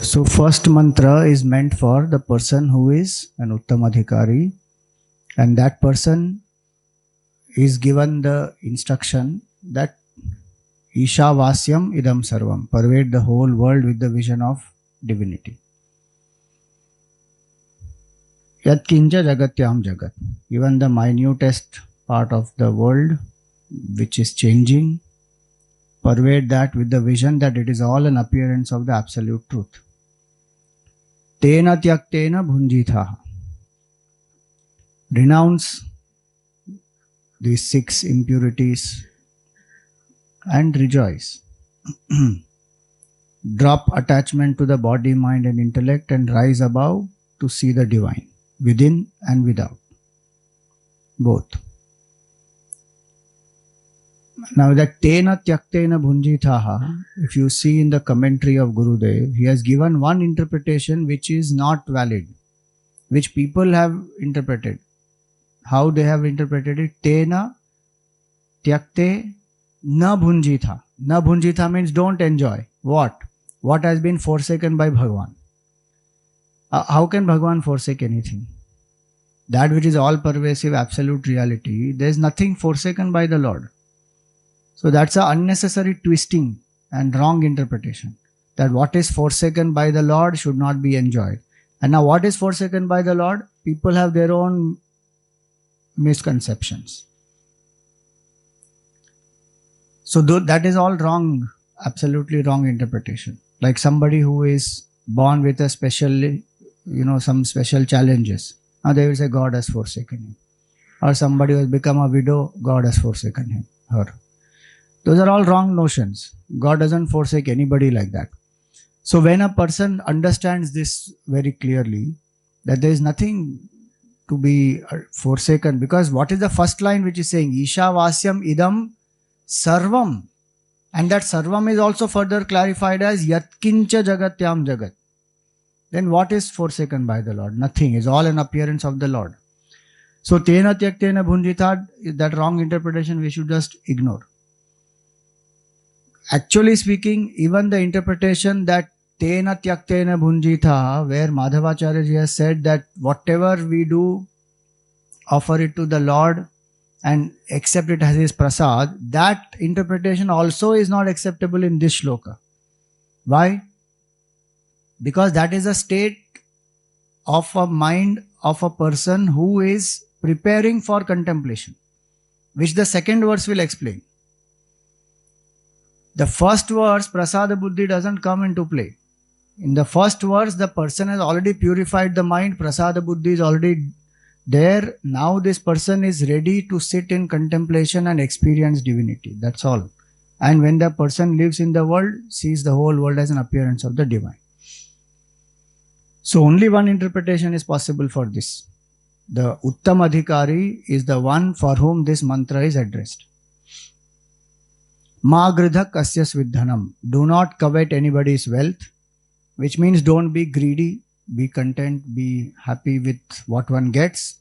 So first mantra is meant for the person who is an Uttamadhikari, and that person is given the instruction that Ishavasyam idam sarvam, pervade the whole world with the vision of divinity. Yat kinja jagatyam jagat, even the minutest part of the world which is changing, pervade that with the vision that it is all an appearance of the absolute truth. Tena tyaktena bhunjitha. Renounce these 6 impurities and rejoice. Drop attachment to the body, mind and intellect and rise above to see the divine, within and without, both. Now that tena tyaktena bhunjitha, if you see in the commentary of Gurudev, he has given one interpretation which is not valid, which people have interpreted. How they have interpreted it? Tena tyakte na bhunjitha. Na bhunjitha means don't enjoy. What? What has been forsaken by Bhagavan. How can Bhagavan forsake anything? That which is all pervasive absolute reality, there is nothing forsaken by the Lord. So that's an unnecessary twisting and wrong interpretation. That what is forsaken by the Lord should not be enjoyed. And now what is forsaken by the Lord? People have their own misconceptions. So that is all wrong, absolutely wrong interpretation. Like somebody who is born with a special, some special challenges. Now they will say God has forsaken him. Or somebody who has become a widow, God has forsaken him, her. Those are all wrong notions. God doesn't forsake anybody like that. So when a person understands this very clearly, that there is nothing to be forsaken, because what is the first line which is saying? Ishavasyam idam sarvam. And that sarvam is also further clarified as yatkincha jagatyam jagat. Then what is forsaken by the Lord? Nothing. Is all an appearance of the Lord. So tena tyaktena bhunjitha, that wrong interpretation we should just ignore. Actually speaking, even the interpretation that tena tyaktena bhunjitha, where Madhavacharya ji has said that whatever we do, offer it to the Lord and accept it as his prasad, that interpretation also is not acceptable in this shloka. Why? Because that is a state of a mind of a person who is preparing for contemplation, which the second verse will explain. The first verse, prasada buddhi, doesn't come into play. In the first verse, the person has already purified the mind, prasada buddhi is already there. Now this person is ready to sit in contemplation and experience divinity. That's all. And when the person lives in the world, sees the whole world as an appearance of the divine. So only one interpretation is possible for this. The Uttamadhikari is the one for whom this mantra is addressed. Ma gridha kasyas vidhanam. Do not covet anybody's wealth, which means don't be greedy, be content, be happy with what one gets.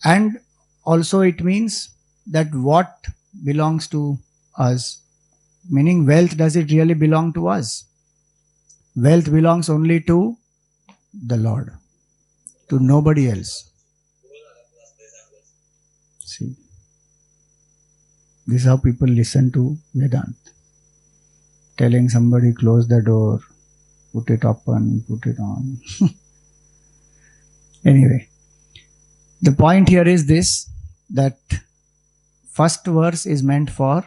And also it means that what belongs to us, meaning wealth, does it really belong to us? Wealth belongs only to the Lord, to nobody else. See. This is how people listen to Vedanta. Telling somebody close the door, put it open, put it on. Anyway, the point here is this, that first verse is meant for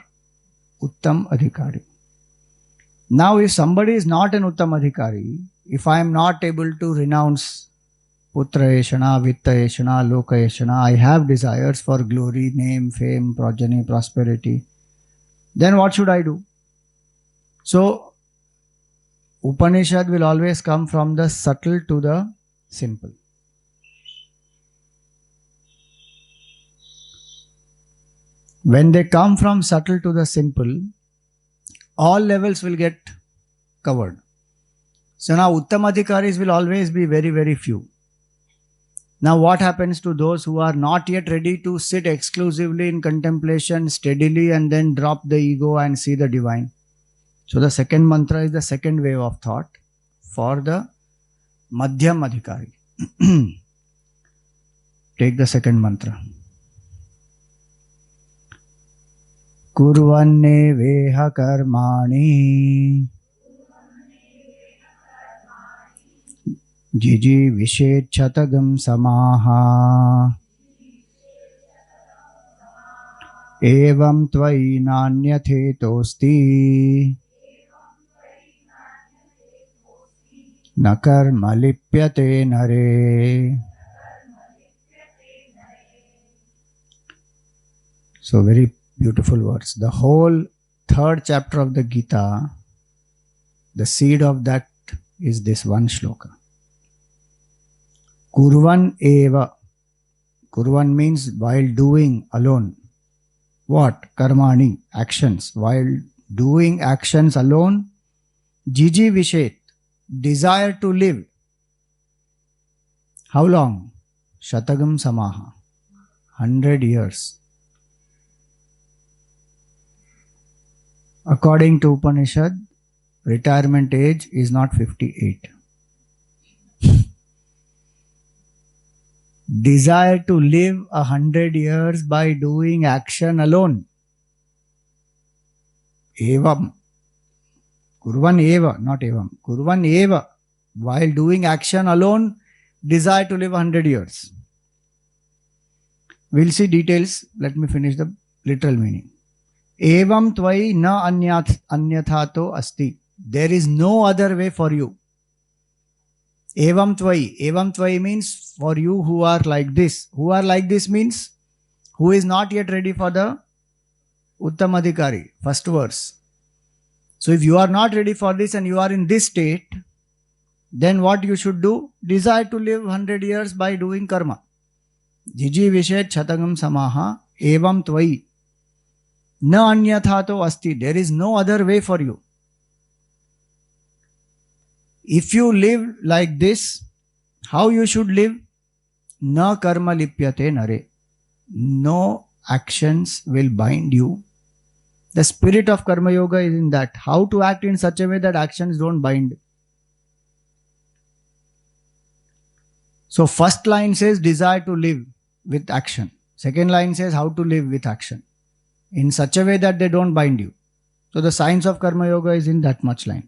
Uttam Adhikari. Now if somebody is not an Uttam Adhikari, if I am not able to renounce Putra Yeshana, Vitta Yeshana, Loka Yeshana, I have desires for glory, name, fame, progeny, prosperity, then what should I do? So, Upanishad will always come from the subtle to the simple. When they come from subtle to the simple, all levels will get covered. So now Uttamadhikaris will always be very, very few. Now what happens to those who are not yet ready to sit exclusively in contemplation steadily and then drop the ego and see the divine? So the second mantra is the second wave of thought. for the Madhyam Adhikari. Take the second mantra. Kurvanne veha karmani jiji vishet chatagam samaha evam tvai nanyatetosti na karma lipyate nare. So very beautiful words. The whole third chapter of the Gita, the seed of that is this one shloka. Kurvan eva. Kurvan means while doing alone. What? Karmani, actions. While doing actions alone, jiji vishet, desire to live. How long? Shatagam samaha, 100 years. According to Upanishad, retirement age is not 58. Desire to live 100 years by doing action alone. Evam. Kurvan eva, not evam. Kurvan eva. While doing action alone, desire to live 100 years. We'll see details. Let me finish the literal meaning. Evam tvai na anyathato asti. There is no other way for you. Evam tvai. Evam tvai means for you who are like this. Who are like this means who is not yet ready for the Uttamadhikari, first verse. So if you are not ready for this and you are in this state, then what you should do? Desire to live 100 years by doing karma. Jiji vishet chatagam samaha evam tvai na anyathato asti. There is no other way for you. If you live like this, how you should live? Na karma lipyate nare. No actions will bind you. The spirit of karma yoga is in that. How to act in such a way that actions don't bind. So first line says desire to live with action. Second line says how to live with action in such a way that they don't bind you. So the science of karma yoga is in that much line.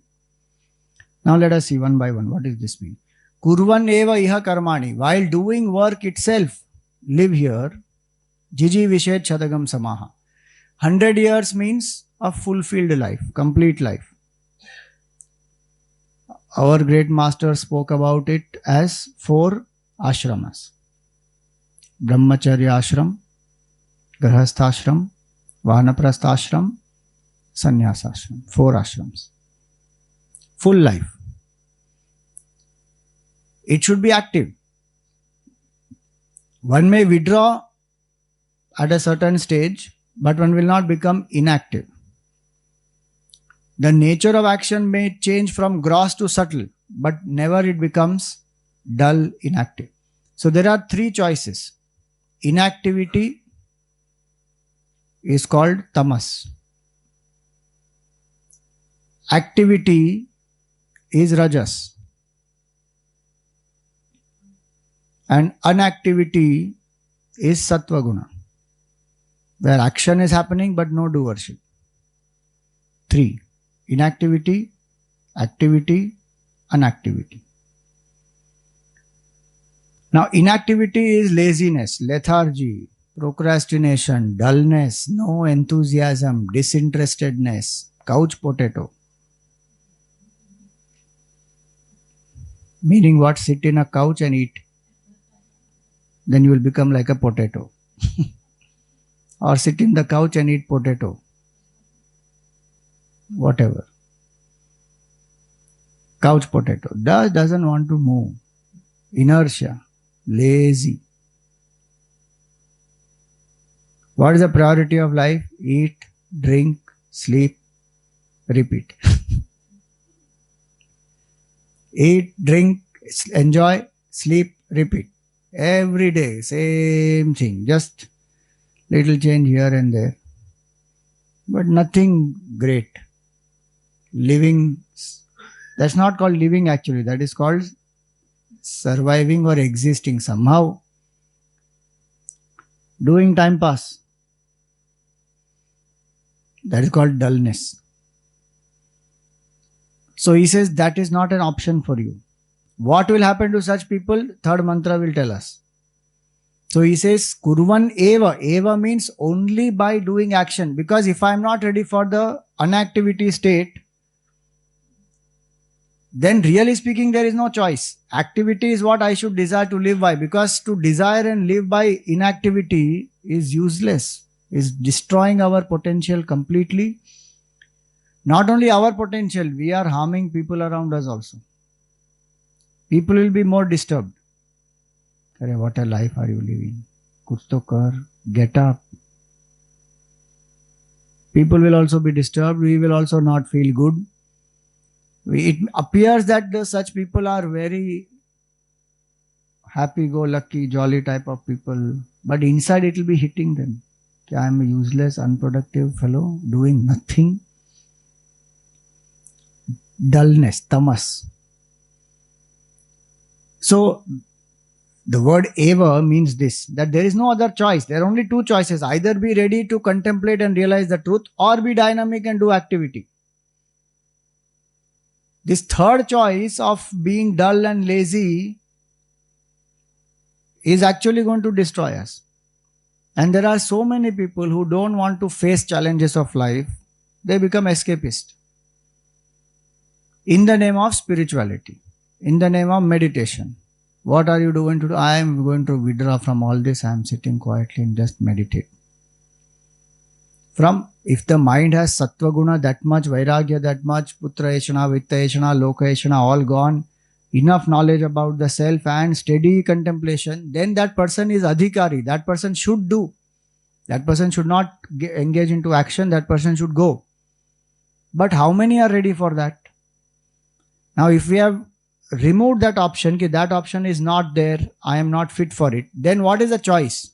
Now let us see one by one. What does this mean? Kurvan eva iha karmani. While doing work itself, live here. Jiji vishet chatagam samaha. 100 years means a fulfilled life, complete life. Our great master spoke about it as 4 ashramas. Brahmacharya ashram, Grahasthashram, Vanaprasthashram, Sannyasashram. 4 ashrams. Full life. It should be active. One may withdraw at a certain stage, but one will not become inactive. The nature of action may change from gross to subtle, but never it becomes dull, inactive. So there are 3 choices. Inactivity is called tamas. Activity is rajas. And unactivity is sattva guna, where action is happening but no doership. 3. Inactivity, activity, unactivity. Now inactivity is laziness, lethargy, procrastination, dullness, no enthusiasm, disinterestedness, couch potato. Meaning what? Sit in a couch and eat. Then you will become like a potato. Or sit in the couch and eat potato. Whatever. Couch potato. Doesn't want to move. Inertia. Lazy. What is the priority of life? Eat, drink, sleep, repeat. Eat, drink, enjoy, sleep, repeat. Every day, same thing. Just little change here and there. But nothing great. Living That's not called living actually. That is called surviving or existing somehow. Doing time pass. That is called dullness. So he says that is not an option for you. What will happen to such people? Third mantra will tell us. So he says, Kurvan eva. Eva means only by doing action. Because if I am not ready for the inactivity state, then really speaking, there is no choice. Activity is what I should desire to live by. Because to desire and live by inactivity is useless, is destroying our potential completely. Not only our potential, we are harming people around us also. People will be more disturbed. What a life are you living? Kuch to kar, get up. People will also be disturbed. We will also not feel good. It appears that such people are very happy-go-lucky, jolly type of people. But inside it will be hitting them. I am a useless, unproductive fellow doing nothing. Dullness, tamas. So, the word eva means this, that there is no other choice. There are only two choices. Either be ready to contemplate and realize the truth, or be dynamic and do activity. This third choice of being dull and lazy is actually going to destroy us. And there are so many people who don't want to face challenges of life. They become escapist. In the name of spirituality, in the name of meditation. What are you doing to do? I am going to withdraw from all this. I am sitting quietly and just meditate. If the mind has sattva guna that much, vairagya that much, putra eshana, vitta eshana, loka eshana, all gone, enough knowledge about the self and steady contemplation, then that person is adhikari. That person should do. That person should not engage into action. That person should go. But how many are ready for that? Now, if we have removed that option, that option is not there, I am not fit for it, then what is the choice?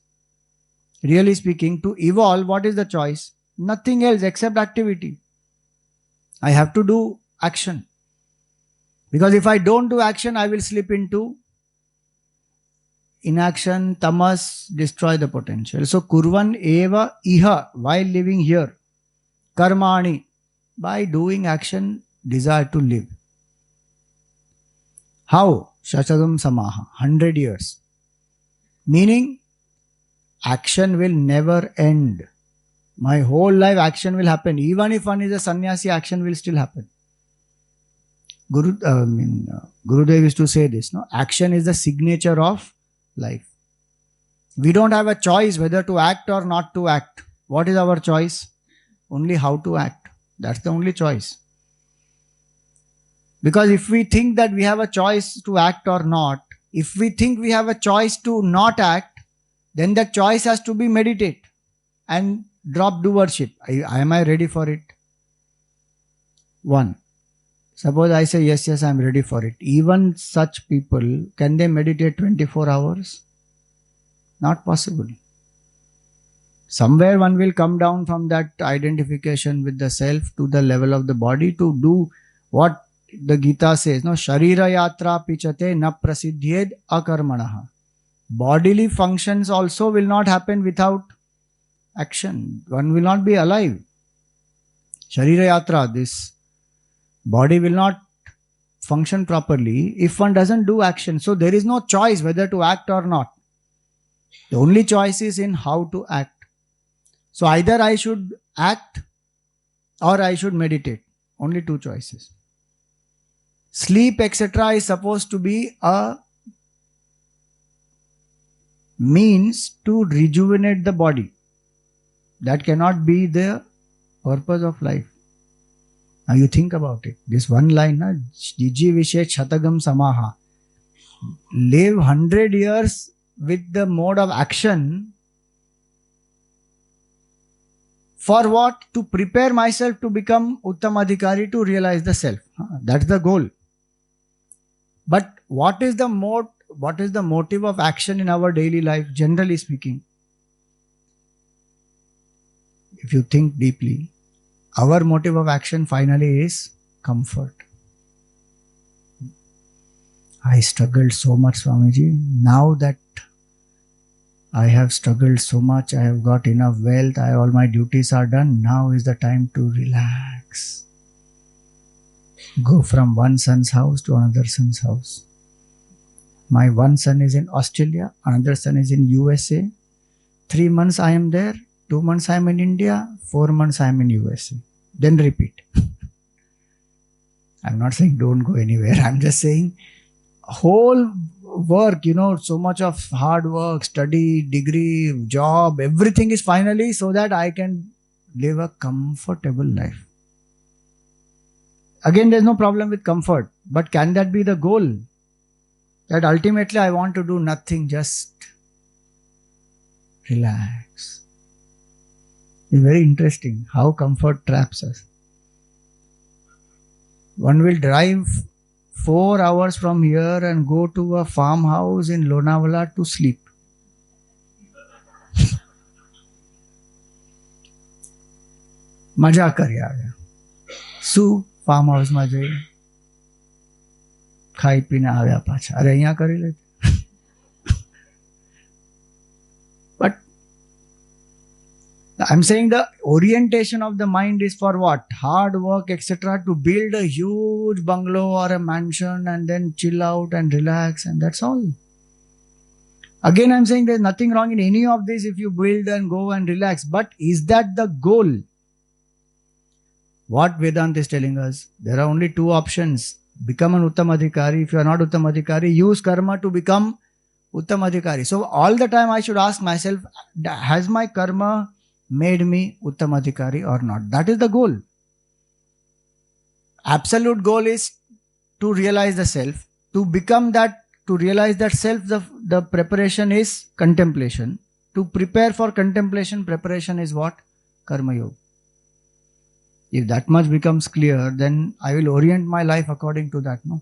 Really speaking, to evolve, what is the choice? Nothing else except activity. I have to do action. Because if I don't do action, I will slip into inaction, tamas, destroy the potential. So, kurvan eva iha, while living here. Karmani, by doing action, desire to live. How? Shashadam samaha, 100 years. Meaning, action will never end. My whole life action will happen. Even if one is a sannyasi, action will still happen. Gurudev used to say this, no? Action is the signature of life. We don't have a choice whether to act or not to act. What is our choice? Only how to act. That's the only choice. Because if we think that we have a choice to act or not, if we think we have a choice to not act, then that choice has to be meditate and drop doership. Am I ready for it? One. Suppose I say, yes, I am ready for it. Even such people, can they meditate 24 hours? Not possible. Somewhere one will come down from that identification with the self to the level of the body to do what the Gita says, no, Sharira yatra pichate na prasiddhyed akarmanaha. Bodily functions also will not happen without action. One will not be alive. Sharira yatra, this body will not function properly if one doesn't do action. So there is no choice whether to act or not. The only choice is in how to act. So either I should act or I should meditate. Only two choices. Sleep, etc. is supposed to be a means to rejuvenate the body. That cannot be the purpose of life. Now you think about it. This one line, na, Jiji Vishe Chatagam Samaha. Live 100 years with the mode of action. For what? To prepare myself to become Uttam Adhikari, to realize the self. That's the goal. But what is the motive of action in our daily life, generally speaking? If you think deeply, our motive of action finally is comfort. I struggled so much, Swamiji. Now that I have struggled so much, I have got enough wealth, all my duties are done. Now is the time to relax. Go from one son's house to another son's house. My one son is in Australia, another son is in USA. 3 months I am there, 2 months I am in India, 4 months I am in USA. Then repeat. I'm not saying don't go anywhere. I'm just saying whole work, so much of hard work, study, degree, job, everything is finally so that I can live a comfortable life. Again, there's no problem with comfort, but can that be the goal? That ultimately I want to do nothing, just relax. It's very interesting how comfort traps us. One will drive 4 hours from here and go to a farmhouse in Lonavala to sleep. મજા કરી આવ્યા. શું farm હાઉસમાં જઈ ખાઈ પીને આવ્યા પાછા. અરે અહીંયા કરી લે. But I'm saying the orientation of the mind is for what? Hard work, etc. to build a huge bungalow or a mansion and then chill out and relax, and that's all. Again, I'm saying there's nothing wrong in any of this if you build and go and relax. But is that the goal? What Vedanta is telling us, there are only 2 options. Become an Uttamadhikari. If you are not Uttamadhikari, use karma to become Uttamadhikari. So all the time I should ask myself, has my karma made me Uttamadhikari or not? That is the goal. Absolute goal is to realize the self. To become that, to realize that self, the preparation is contemplation. To prepare for contemplation, preparation is what? Karma Yoga. If that much becomes clear, then I will orient my life according to that, no?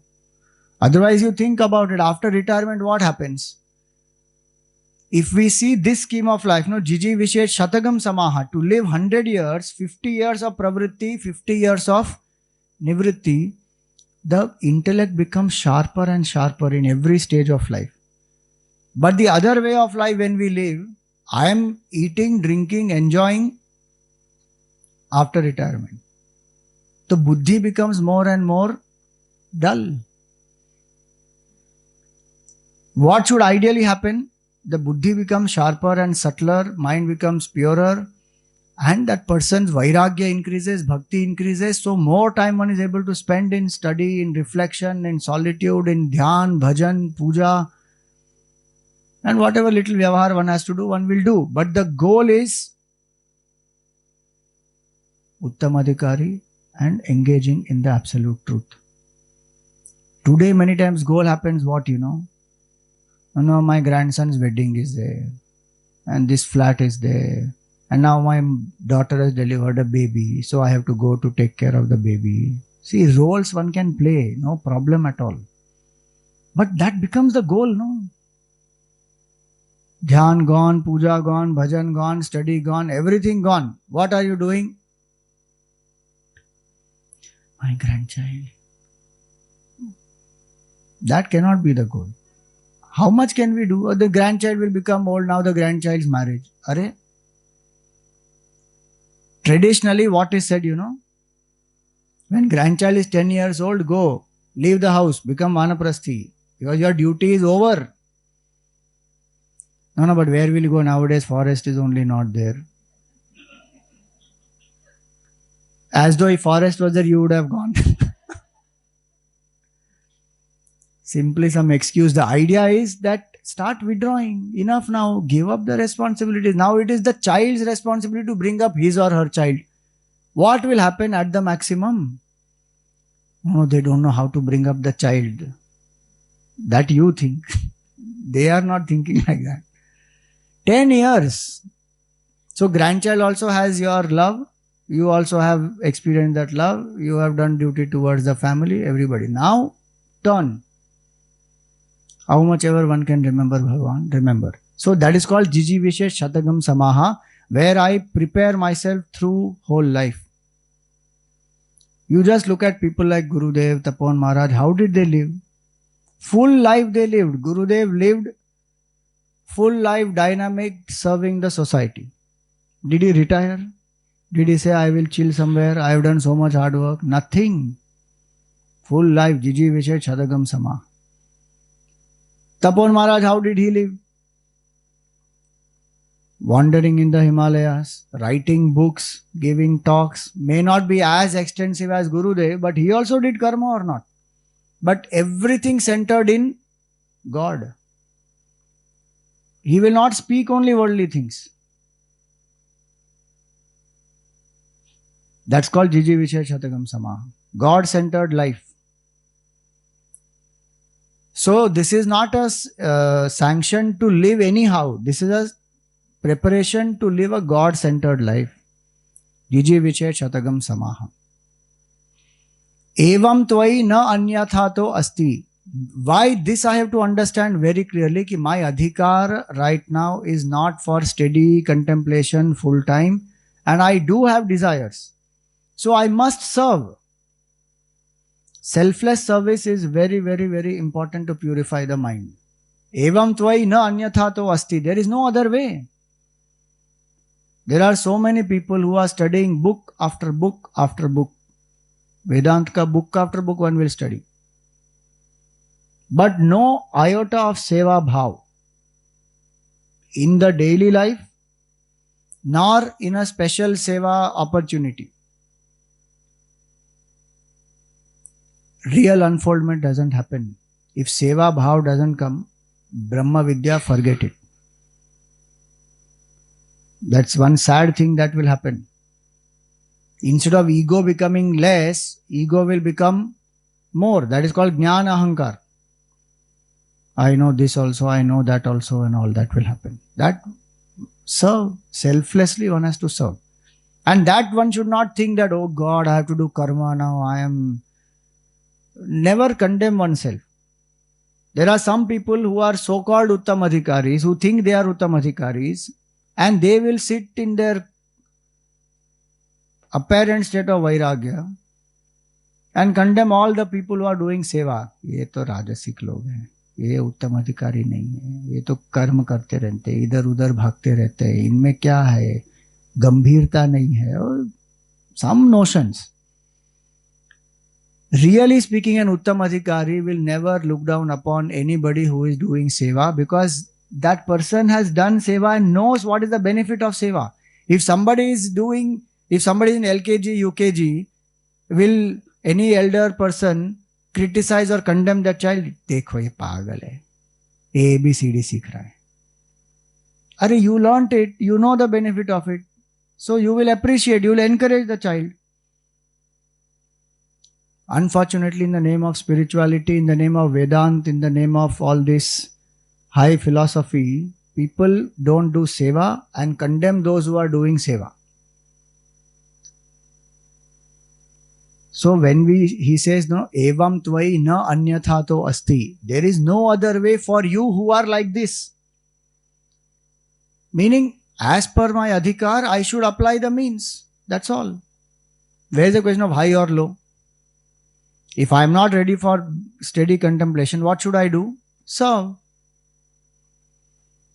Otherwise, you think about it, after retirement, what happens? If we see this scheme of life, no, Jiji Vishesh Shatagam Samaha, to live 100 years, 50 years of pravritti, 50 years of nivritti, the intellect becomes sharper and sharper in every stage of life. But the other way of life, when we live, I am eating, drinking, enjoying after retirement. The buddhi becomes more and more dull. What should ideally happen? The buddhi becomes sharper and subtler, mind becomes purer, and that person's vairagya increases, bhakti increases, so more time one is able to spend in study, in reflection, in solitude, in dhyan, bhajan, puja, and whatever little vyavahar one has to do, one will do. But the goal is Uttamadhikari and engaging in the absolute truth. Today many times goal happens what, no, my grandson's wedding is there and this flat is there and now my daughter has delivered a baby, so I have to go to take care of the baby. See, roles one can play, no problem at all. But that becomes the goal, no? Dhyan gone, puja gone, bhajan gone, study gone, everything gone. What are you doing? My grandchild. That cannot be the goal. How much can we do? The grandchild will become old, now the grandchild's marriage. Arre? Traditionally, what is said, when grandchild is 10 years old, go, leave the house, become vanaprasthi, because your duty is over. No, but where will you go nowadays? Forest is only not there. As though if forest was there, you would have gone. Simply some excuse. The idea is that start withdrawing. Enough now. Give up the responsibilities. Now it is the child's responsibility to bring up his or her child. What will happen at the maximum? No, they don't know how to bring up the child. That you think. They are not thinking like that. 10 years. So grandchild also has your love. You also have experienced that love. You have done duty towards the family, everybody. Now, turn. How much ever one can remember Bhagavan, remember. So that is called Jiji Vishesh Shatagam Samaha, where I prepare myself through whole life. You just look at people like Gurudev, Tapan Maharaj, how did they live? Full life they lived. Gurudev lived full life, dynamic, serving the society. Did he retire? Did he say, I will chill somewhere? I have done so much hard work? Nothing. Full life, Jiji Vishay Chadagam Sama. Tapon Maharaj, how did he live? Wandering in the Himalayas, writing books, giving talks. May not be as extensive as Gurudev, but he also did karma or not. But everything centered in God. He will not speak only worldly things. That's called Jiji Vishay Shatagam Sama. God-centered life. So this is not a sanction to live anyhow. This is a preparation to live a God-centered life. Jiji Vishay Shatagam Samaha. Evam tvai na anyathato asti. Why this I have to understand very clearly कि my adhikar right now is not for steady contemplation full time and I do have desires. So I must serve. Selfless service is very, very, very important to purify the mind. Evam tvai na anyathato asti. There is no other way. There are so many people who are studying book after book after book. Vedanta ka book after book one will study. But no iota of seva bhav in the daily life, nor in a special seva opportunity. Real unfoldment doesn't happen. If seva bhav doesn't come, Brahma Vidya, forget it. That's one sad thing that will happen. Instead of ego becoming less, ego will become more. That is called Jnana Ahankar. I know this also, I know that also, and all that will happen. That serve. Selflessly one has to serve. And that one should not think that, oh God, I have to do karma now, I am... Never condemn oneself. There are some people who are so-called Uttam Adhikaris, who think they are Uttam Adhikaris, and they will sit in their apparent state of Vairagya and condemn all the people who are doing seva. ये तो राजसिक लोग हैं, ये उत्तम अधिकारी नहीं है, ये तो कर्म करते रहते हैं, इधर उधर भागते रहते हैं, इनमें क्या है, गंभीरता नहीं है, और some notions. Really speaking, an Uttam Adhikari will never look down upon anybody who is doing seva, because that person has done seva and knows what is the benefit of seva. If somebody is in LKG, UKG, will any elder person criticize or condemn that child? देखो ये पागल है, ABCD सीख रहा है. अरे, you learnt it, you know the benefit of it, so you will appreciate, you will encourage the child. Unfortunately, in the name of spirituality, in the name of Vedanta, in the name of all this high philosophy, people don't do seva and condemn those who are doing seva. So when he says, no, evam tvai na anyathato asti, there is no other way for you who are like this. Meaning, as per my adhikar, I should apply the means. That's all. Where is the question of high or low? If I am not ready for steady contemplation, what should I do? Serve.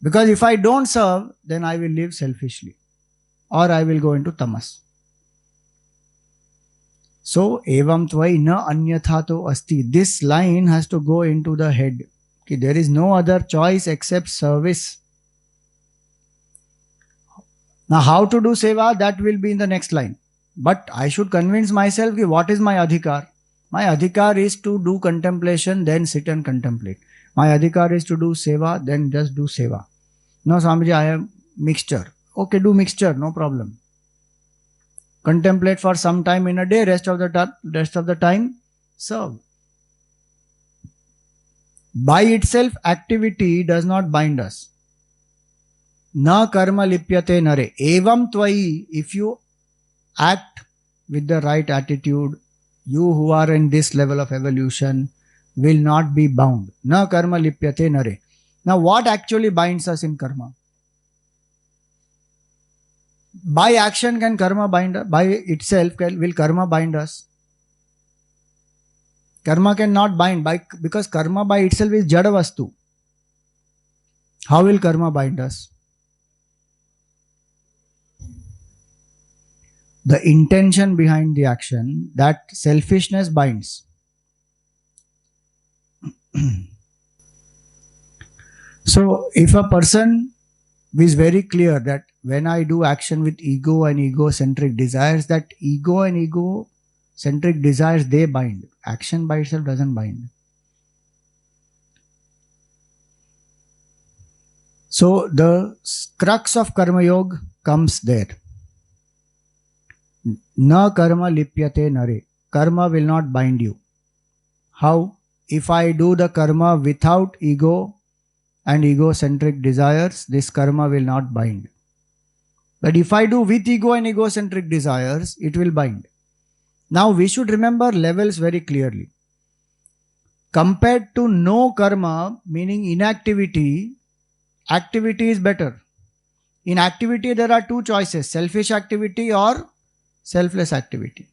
Because if I don't serve, then I will live selfishly, or I will go into tamas. So, evam tvai na anyathato asti. This line has to go into the head. Okay, there is no other choice except service. Now, how to do seva, that will be in the next line. But I should convince myself, okay, what is my adhikar? My adhikar is to do contemplation, then sit and contemplate. My adhikar is to do seva, then just do seva. No, Swamiji, I have mixture. Okay, do mixture, no problem. Contemplate for some time in a day, rest of the time, serve. By itself, activity does not bind us. Na karma lipyate nare. Evam tvai, if you act with the right attitude, you who are in this level of evolution will not be bound. Na karma lipyate nare. Now, what actually binds us in karma? By action can karma bind us? By itself will karma bind us? Karma cannot bind because karma by itself is jada vastu. How will karma bind us? The intention behind the action, that selfishness binds. So if a person is very clear that when I do action with ego and egocentric desires, that ego and egocentric desires, they bind. Action by itself doesn't bind. So the crux of karma yoga comes there. Na karma lipyate nare. Karma will not bind you. How? If I do the karma without ego and egocentric desires, this karma will not bind. But if I do with ego and egocentric desires, it will bind. Now we should remember levels very clearly. Compared to no karma, meaning inactivity, activity is better. In activity, there are two choices: selfish activity or selfless activity.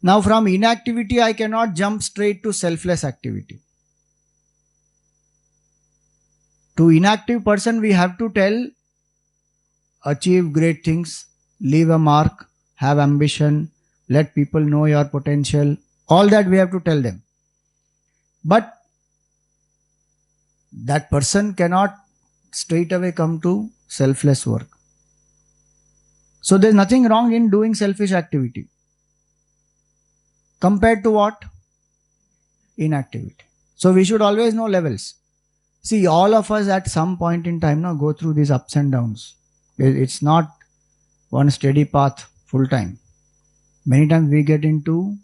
Now from inactivity, I cannot jump straight to selfless activity. To inactive person, we have to tell, achieve great things, leave a mark, have ambition, let people know your potential. All that we have to tell them. But that person cannot straight away come to selfless work. So there's nothing wrong in doing selfish activity. Compared to what? Inactivity. So we should always know levels. See, all of us at some point in time now go through these ups and downs. It's not one steady path full time. Many times we get into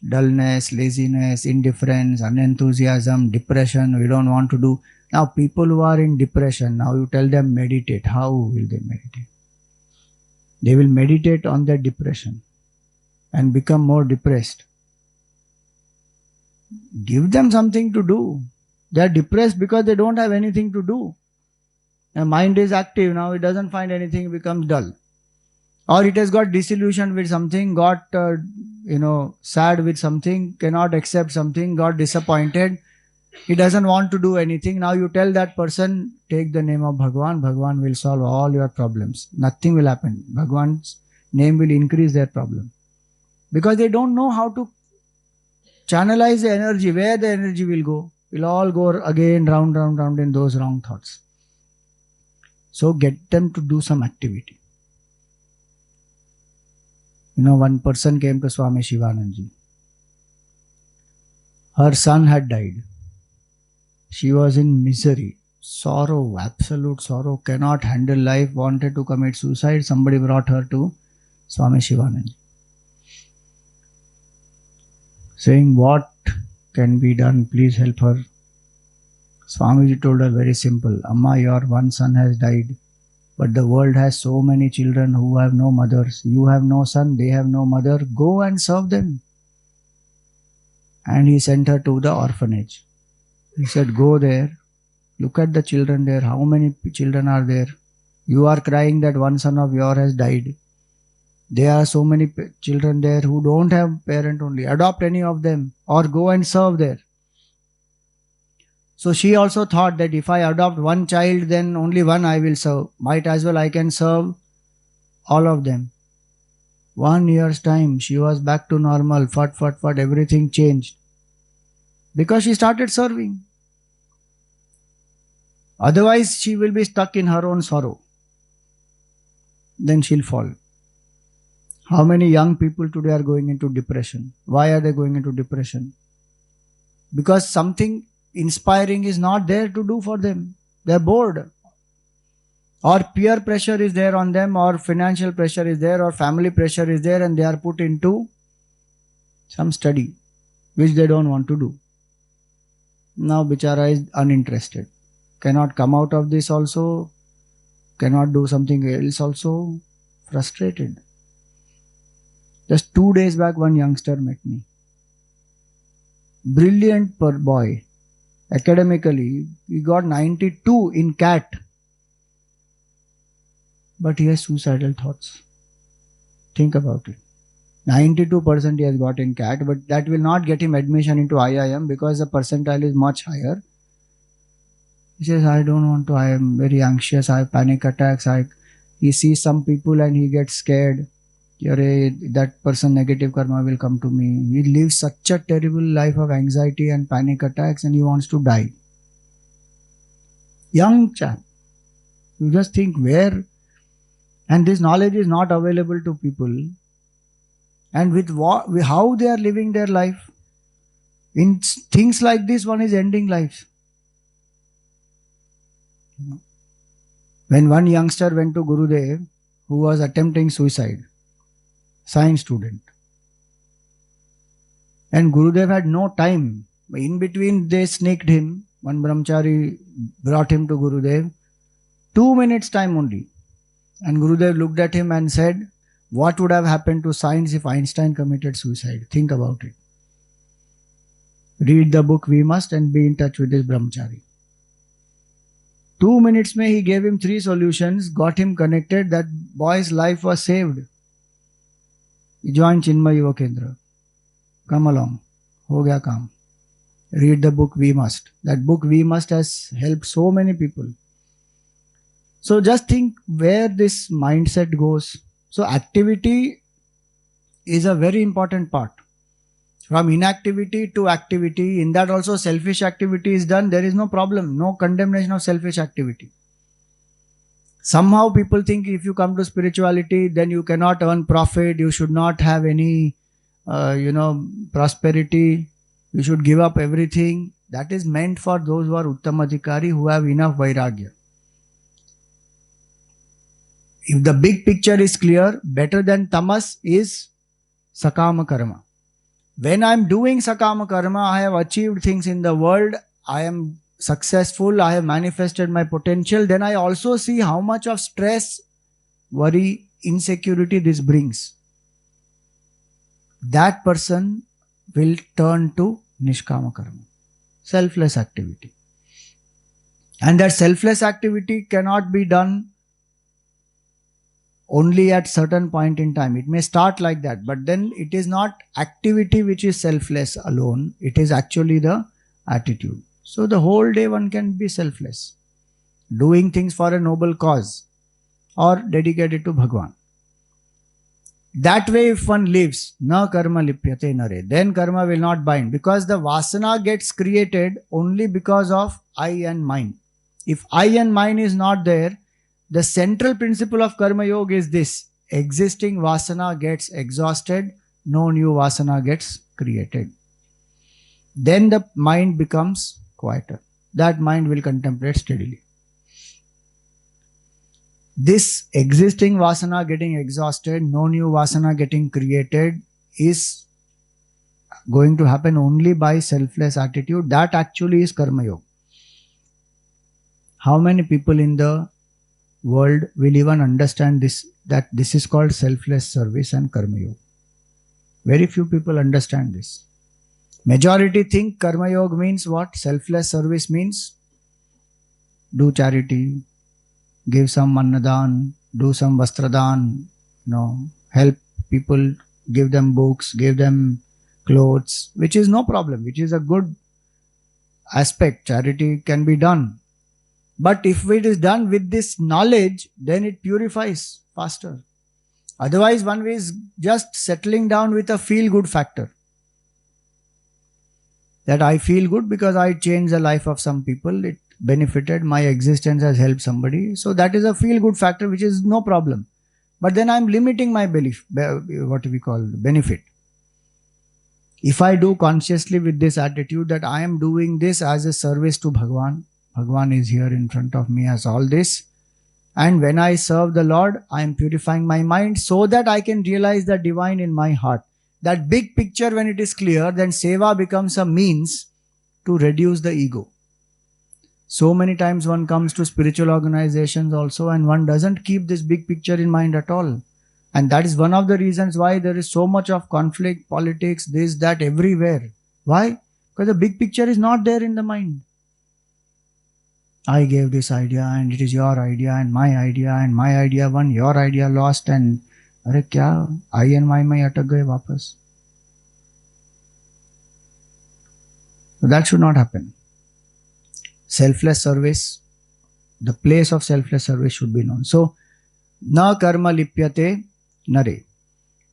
dullness, laziness, indifference, unenthusiasm, depression. We don't want to do. Now people who are in depression, now you tell them meditate. How will they meditate? They will meditate on their depression and become more depressed. Give them something to do. They are depressed because they don't have anything to do. Their mind is active, now it doesn't find anything, it becomes dull. Or it has got disillusioned with something, got sad with something, cannot accept something, got disappointed. He doesn't want to do anything. Now you tell that person, take the name of Bhagwan. Bhagwan will solve all your problems. Nothing will happen. Bhagwan's name will increase their problem. Because they don't know how to channelize the energy, where the energy will go. Will all go again round in those wrong thoughts. So get them to do some activity. One person came to Swami Shivanandaji. Her son had died. She was in misery, sorrow, absolute sorrow, cannot handle life, wanted to commit suicide. Somebody brought her to Swami Shivanandaji, saying, what can be done? Please help her. Swamiji told her very simple, Amma, your one son has died, but the world has so many children who have no mothers. You have no son, they have no mother. Go and serve them. And he sent her to the orphanage. He said, go there, look at the children there. How many children are there? You are crying that one son of yours has died. There are so many children there who don't have parent only. Adopt any of them or go and serve there. So she also thought that if I adopt one child, then only one I will serve. Might as well I can serve all of them. 1 year's time, she was back to normal. Fat, everything changed. Because she started serving. Otherwise, she will be stuck in her own sorrow. Then she'll fall. How many young people today are going into depression? Why are they going into depression? Because something inspiring is not there to do for them. They're bored. Or peer pressure is there on them, or financial pressure is there, or family pressure is there, and they are put into some study which they don't want to do. Now Bichara is uninterested. Cannot come out of this also. Cannot do something else also. Frustrated. Just 2 days back, one youngster met me. Brilliant boy. Academically, he got 92 in CAT. But he has suicidal thoughts. Think about it. 92% he has got in CAT, but that will not get him admission into IIM because the percentile is much higher. He says, I don't want to, I am very anxious, I have panic attacks. He sees some people and he gets scared. That person negative karma will come to me. He lives such a terrible life of anxiety and panic attacks and he wants to die. Young chap. You just think where, and this knowledge is not available to people. And with how they are living their life. In things like this, one is ending life. When one youngster went to Gurudev, who was attempting suicide, science student, and Gurudev had no time. In between, they sneaked him. One brahmachari brought him to Gurudev. 2 minutes time only. And Gurudev looked at him and said, what would have happened to science if Einstein committed suicide? Think about it. Read the book We Must and be in touch with this brahmachari. 2 minutes mein he gave him 3 solutions, got him connected. That boy's life was saved. He joined Chinmay Yuva Kendra. Come along. Ho gaya kaam. Read the book We Must. That book We Must has helped so many people. So just think where this mindset goes. So activity is a very important part. From inactivity to activity, in that also selfish activity is done, there is no problem, no condemnation of selfish activity. Somehow people think if you come to spirituality, then you cannot earn profit, you should not have any, prosperity, you should give up everything. That is meant for those who are Uttamadhikari, who have enough Vairagya. If the big picture is clear, better than tamas is sakama karma. When I am doing sakama karma, I have achieved things in the world, I am successful, I have manifested my potential, then I also see how much of stress, worry, insecurity this brings. That person will turn to nishkama karma, selfless activity. And that selfless activity cannot be done only at certain point in time. It may start like that, but then it is not activity which is selfless alone. It is actually the attitude. So the whole day one can be selfless, doing things for a noble cause or dedicated to Bhagwan. That way if one lives, na karma lipyate nare, then karma will not bind, because the vasana gets created only because of I and mine. If I and mine is not there, the central principle of Karma Yoga is this: existing vasana gets exhausted, no new vasana gets created. Then the mind becomes quieter. That mind will contemplate steadily. This existing vasana getting exhausted, no new vasana getting created, is going to happen only by selfless attitude. That actually is Karma Yoga. How many people in the world will even understand this, that this is called selfless service and Karma Yoga? Very few people understand this. Majority think Karma Yoga means what? Selfless service means do charity, give some annadan, do some vastradan, help people, give them books, give them clothes, which is no problem, which is a good aspect. Charity can be done. But if it is done with this knowledge, then it purifies faster. Otherwise, one is just settling down with a feel-good factor. That I feel good because I changed the life of some people, it benefited, my existence has helped somebody. So that is a feel-good factor, which is no problem. But then I am limiting my belief, what we call benefit. If I do consciously with this attitude that I am doing this as a service to Bhagwan, Bhagwan is here in front of me as all this. And when I serve the Lord, I am purifying my mind so that I can realize the divine in my heart. That big picture, when it is clear, then seva becomes a means to reduce the ego. So many times one comes to spiritual organizations also and one doesn't keep this big picture in mind at all. And that is one of the reasons why there is so much of conflict, politics, this, that, everywhere. Why? Because the big picture is not there in the mind. I gave this idea and it is your idea and my idea won, your idea lost, and अरे क्या आई and my में अटक गए वापस. So that should not happen. Selfless service, the place of selfless service should be known. So, na karma lipyate nare.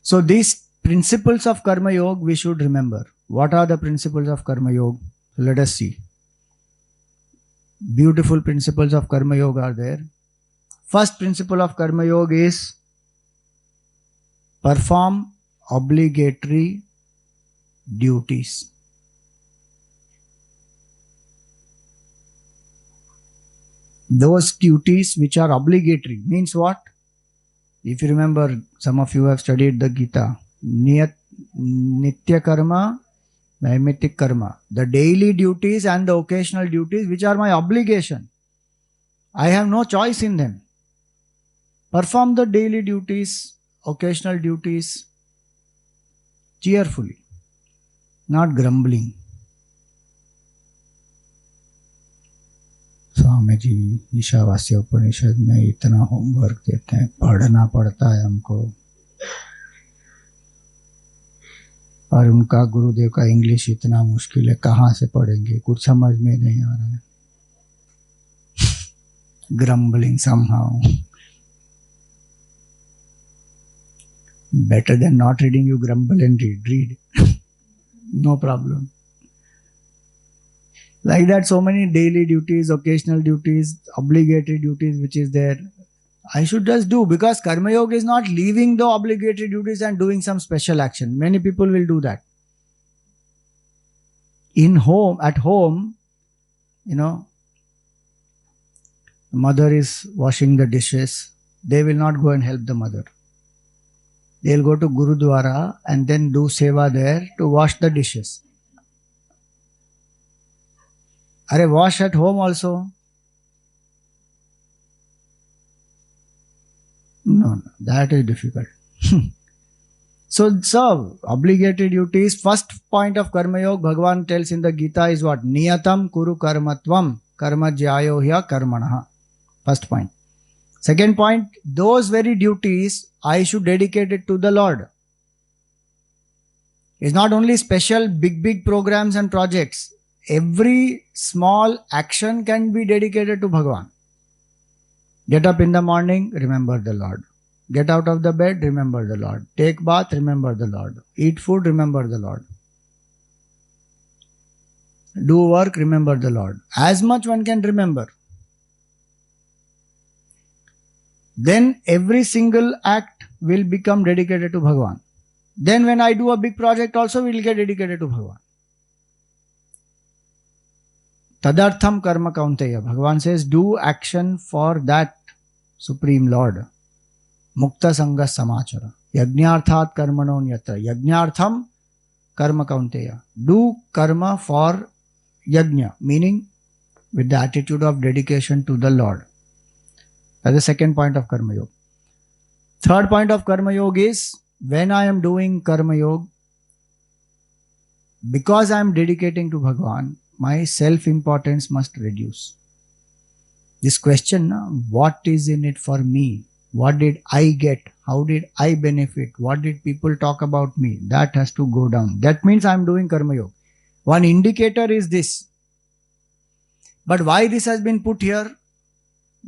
So these principles of karma yoga we should remember. What are the principles of karma yoga? Let us see. Beautiful principles of karma yoga are there. First principle of karma yoga is perform obligatory duties. Those duties which are obligatory means what? If you remember, some of you have studied the Gita. Nitya karma, naimittik karma. The daily duties and the occasional duties which are my obligation. I have no choice in them. Perform the daily duties, occasional duties cheerfully, not grumbling. Swami ji Ishavasya उपनिषद में इतना homework देते हैं, पढ़ना पड़ता है हमको, और उनका गुरुदेव का इंग्लिश इतना मुश्किल है, कहाँ से पढ़ेंगे, कुछ समझ में नहीं आ रहा है. Grumbling somehow. Better than not reading, you grumble and read. No problem. Like that, so many daily duties, occasional duties, obligatory duties which is there. I should just do, because Karma Yoga is not leaving the obligatory duties and doing some special action. Many people will do that. At home, mother is washing the dishes. They will not go and help the mother. They'll go to Gurudwara and then do seva there to wash the dishes. Are wash at home also? No, that is difficult. So obligatory duties. First point of Karma Yoga, Bhagavan tells in the Gita is what? Niyatam kuru karmatvam karma jyayo hya karmanaha. First point. Second point, those very duties I should dedicate it to the Lord. It's not only special big programs and projects. Every small action can be dedicated to Bhagavan. Get up in the morning, remember the Lord. Get out of the bed, remember the Lord. Take bath, remember the Lord. Eat food, remember the Lord. Do work, remember the Lord. As much one can remember. Then every single act will become dedicated to Bhagavan. Then when I do a big project also, will get dedicated to Bhagavan. Tadartham karma kaunteya. Bhagavan says, do action for that Supreme Lord. Mukta sangha samachara. Yajnarthat karmano nyatra. Yajnartham karma kaunteya. Do karma for yajna, meaning with the attitude of dedication to the Lord. That's the second point of Karma Yoga. Third point of Karma Yoga is, when I am doing Karma Yoga, because I am dedicating to Bhagavan, my self-importance must reduce. This question, what is in it for me? What did I get? How did I benefit? What did people talk about me? That has to go down. That means I am doing Karma Yoga. One indicator is this. But why this has been put here?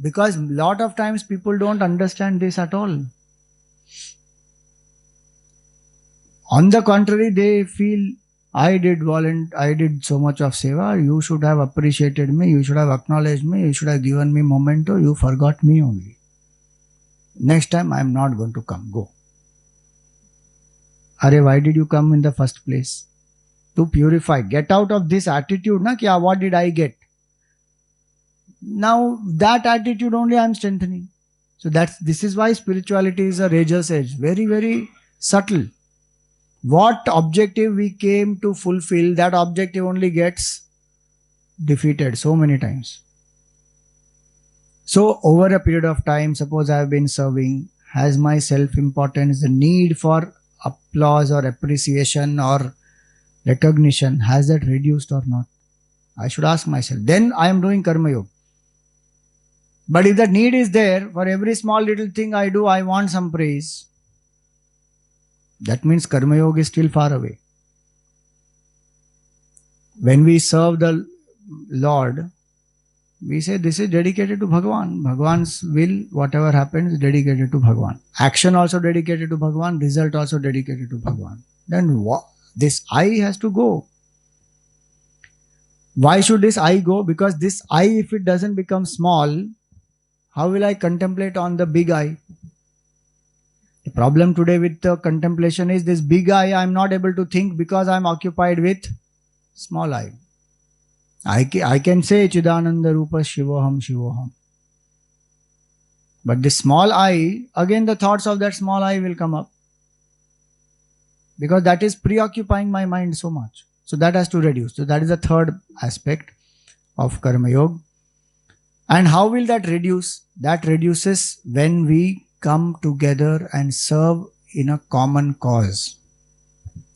Because a lot of times people don't understand this at all. On the contrary, they feel, I did so much of seva, you should have appreciated me, you should have acknowledged me, you should have given me memento, you forgot me only. Next time I am not going to come, go. Arey, why did you come in the first place? To purify, get out of this attitude, na, ki, what did I get? Now that attitude only I am strengthening. So this is why spirituality is a razor's edge, very, very subtle. What objective we came to fulfill, that objective only gets defeated so many times. So over a period of time, suppose I have been serving, has my self-importance, the need for applause or appreciation or recognition, has that reduced or not? I should ask myself. Then I am doing Karma Yoga. But if that need is there, for every small little thing I do, I want some praise. That means Karma Yoga is still far away. When we serve the Lord, we say this is dedicated to Bhagavan. Bhagavan's will, whatever happens, is dedicated to Bhagavan. Action also dedicated to Bhagavan, result also dedicated to Bhagavan. Then what? This I has to go. Why should this I go? Because this I, if it doesn't become small, how will I contemplate on the big I? The problem today with the contemplation is this big I am not able to think because I am occupied with small I. I can say Chidananda Rupa Shivoham Shivoham. But this small I, again the thoughts of that small I will come up. Because that is preoccupying my mind so much. So that has to reduce. So that is the third aspect of Karma Yoga. And how will that reduce? That reduces when we come together and serve in a common cause.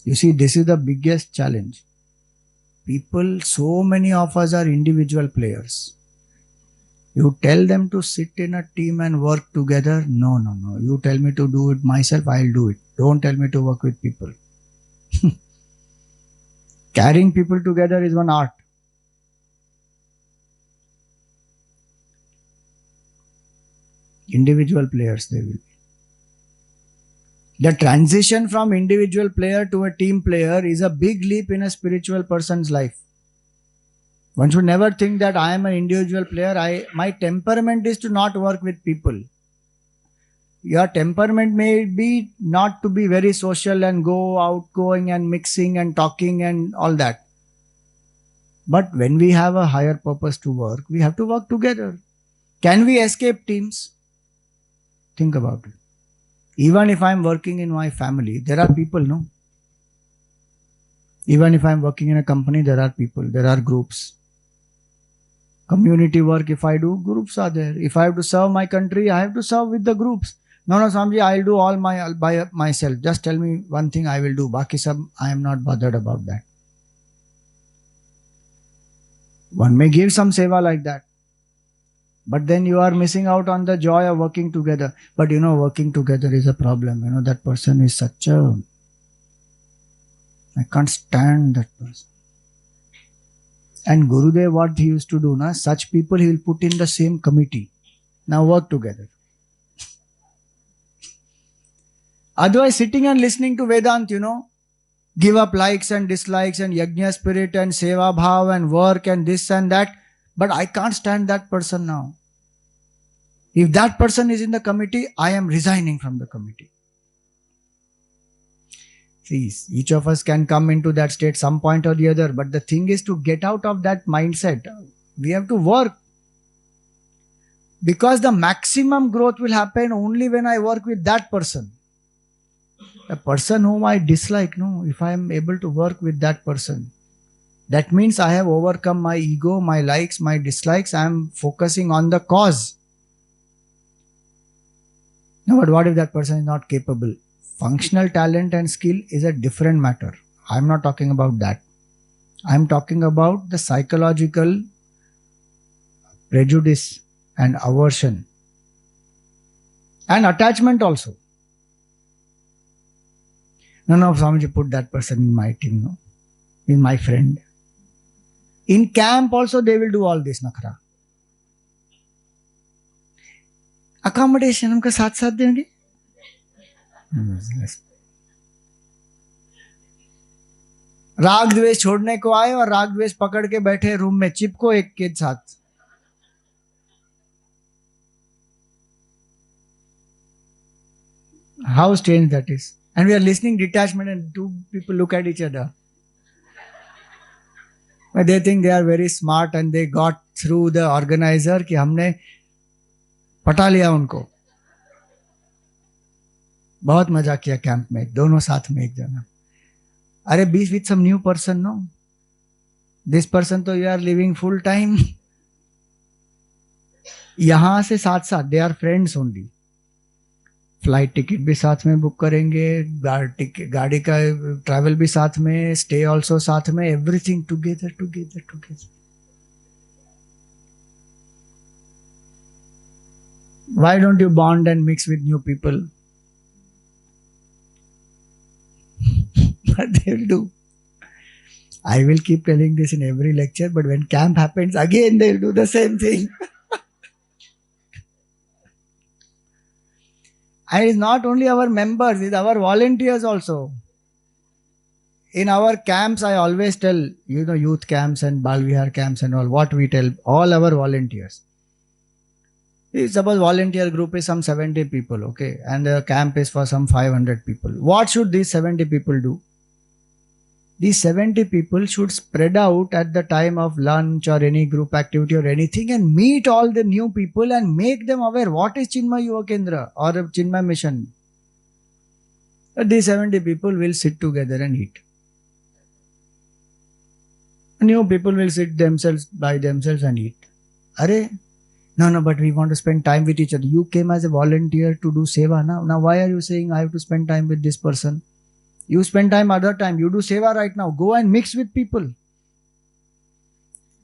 You see, this is the biggest challenge. People, so many of us are individual players. You tell them to sit in a team and work together. No. You tell me to do it myself, I'll do it. Don't tell me to work with people. Carrying people together is one art. Individual players they will be. The transition from individual player to a team player is a big leap in a spiritual person's life. One should never think that I am an individual player. My temperament is to not work with people. Your temperament may be not to be very social and go outgoing and mixing and talking and all that. But when we have a higher purpose to work, we have to work together. Can we escape teams? Think about it. Even if I am working in my family, there are people, no? Even if I am working in a company, there are people, there are groups. Community work, if I do, groups are there. If I have to serve my country, I have to serve with the groups. No, Swamiji, I'll do all by myself. Just tell me one thing I will do. Baki sab, I am not bothered about that. One may give some seva like that. But then you are missing out on the joy of working together. But working together is a problem. That person is such a... I can't stand that person. And Gurudev, what he used to do, such people he will put in the same committee. Now work together. Otherwise, sitting and listening to Vedant, give up likes and dislikes and yajna spirit and seva bhav and work and this and that. But I can't stand that person now. If that person is in the committee, I am resigning from the committee. See, each of us can come into that state some point or the other. But the thing is to get out of that mindset. We have to work. Because the maximum growth will happen only when I work with that person. A person whom I dislike, if I am able to work with that person, that means I have overcome my ego, my likes, my dislikes. I am focusing on the cause. No, but what if that person is not capable? Functional talent and skill is a different matter. I am not talking about that. I am talking about the psychological prejudice and aversion and attachment also. No, Swamiji, put that person in my team, in my friend. In camp also they will do all this nakhra. Accommodation हमका साथ देंगे. राग द्वेष छोड़ने को आए और राग द्वेष पकड़ के बैठे रूम में चिपको एक के साथ. How strange that is. And we are listening detachment and two people look at each other. But they think they are very smart and they got through the organizer कि हमने पटा लिया उनको. बहुत मजा किया कैंप में, दोनों साथ में एक जना. अरे बीच with some new person, no? This person तो you are living full time. यहाँ से साथ they are friends only. Flight ticket भी साथ में बुक करेंगे, गाड़ी का ट्रैवल भी साथ में, स्टे ऑल्सो साथ में, everything together. Why don't you bond and mix with new people? But they will do. I will keep telling this in every lecture, but when camp happens, again they will do the same thing. And it's not only our members, it's our volunteers also. In our camps, I always tell, youth camps and Balvihar camps and all, what we tell all our volunteers. If suppose volunteer group is some 70 people, okay, and the camp is for some 500 people. What should these 70 people do? These 70 people should spread out at the time of lunch or any group activity or anything and meet all the new people and make them aware what is Chinmay Yuva Kendra or Chinmay Mission. These 70 people will sit together and eat. New people will sit by themselves and eat. No, but we want to spend time with each other. You came as a volunteer to do seva now. Now why are you saying I have to spend time with this person? You spend time other time. You do seva right now. Go and mix with people.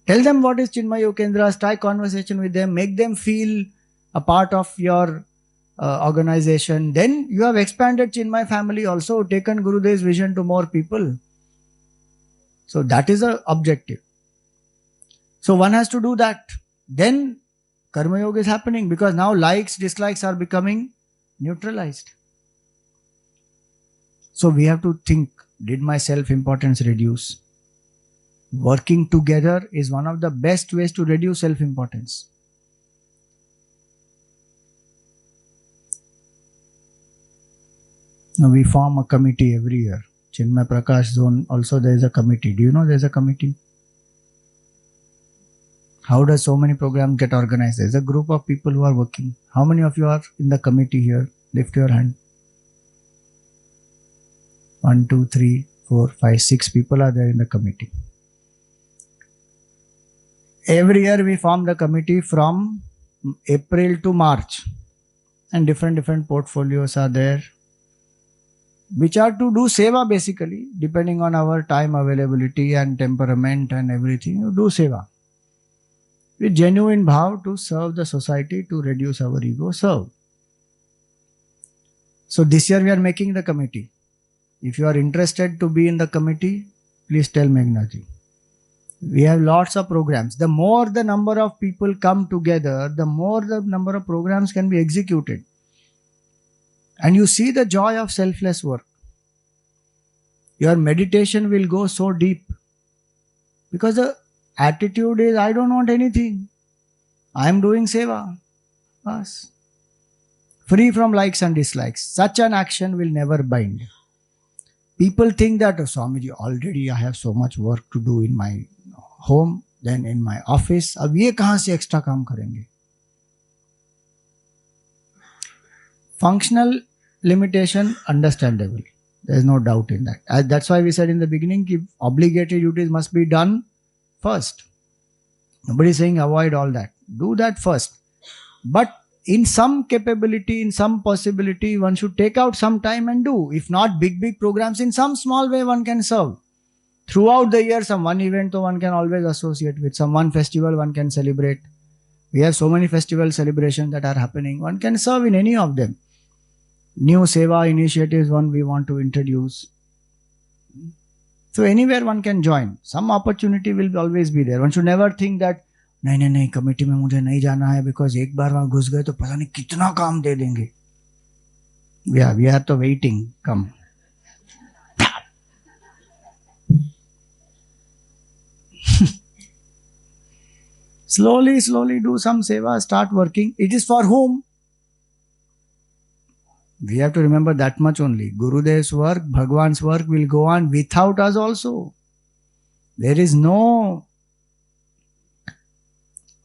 Tell them what is Chinmay Yuva Kendra. Strike conversation with them. Make them feel a part of your organization. Then you have expanded Chinmay family also. Taken Gurudev's vision to more people. So that is the objective. So one has to do that. Then Karma Yoga is happening because now likes, dislikes are becoming neutralized. So we have to think, did my self-importance reduce? Working together is one of the best ways to reduce self-importance. Now we form a committee every year. Chinmay Prakash Zone also there is a committee. Do you know there is a committee? How does so many programs get organized? There is a group of people who are working. How many of you are in the committee here? Lift your hand. 1, 2, 3, 4, 5, 6 people are there in the committee. Every year we form the committee from April to March. And different portfolios are there, which are to do seva basically, depending on our time availability and temperament and everything. You do seva. With genuine bhav to serve the society, to reduce our ego, serve. So this year we are making the committee. If you are interested to be in the committee, please tell Meghnaji. We have lots of programs. The more the number of people come together, the more the number of programs can be executed. And you see the joy of selfless work. Your meditation will go so deep. Because the attitude is, I don't want anything. I am doing seva. Bas. Free from likes and dislikes. Such an action will never bind. People think that, oh, Swamiji, already I have so much work to do in my home, then in my office. Ab ye kahan se extra kaam karenge? Functional limitation, understandable. There is no doubt in that. That's why we said in the beginning, obligatory duties must be done first. Nobody is saying avoid all that. Do that first. But in some capability, in some possibility, one should take out some time and do. If not big programs, in some small way one can serve. Throughout the year, some one event so one can always associate with. Some one festival one can celebrate. We have so many festival celebrations that are happening. One can serve in any of them. New seva initiatives one we want to introduce. So anywhere one can join. Some opportunity will always be there. One should never think that नहीं committee में मुझे नहीं जाना है because एक बार वहां घुस गए तो पता नहीं कितना काम दे देंगे. We are तो waiting. Come. Slowly do some seva, start working. It is for whom? We have to remember that much only. Gurudev's work, Bhagwan's work will go on without us also. There is no,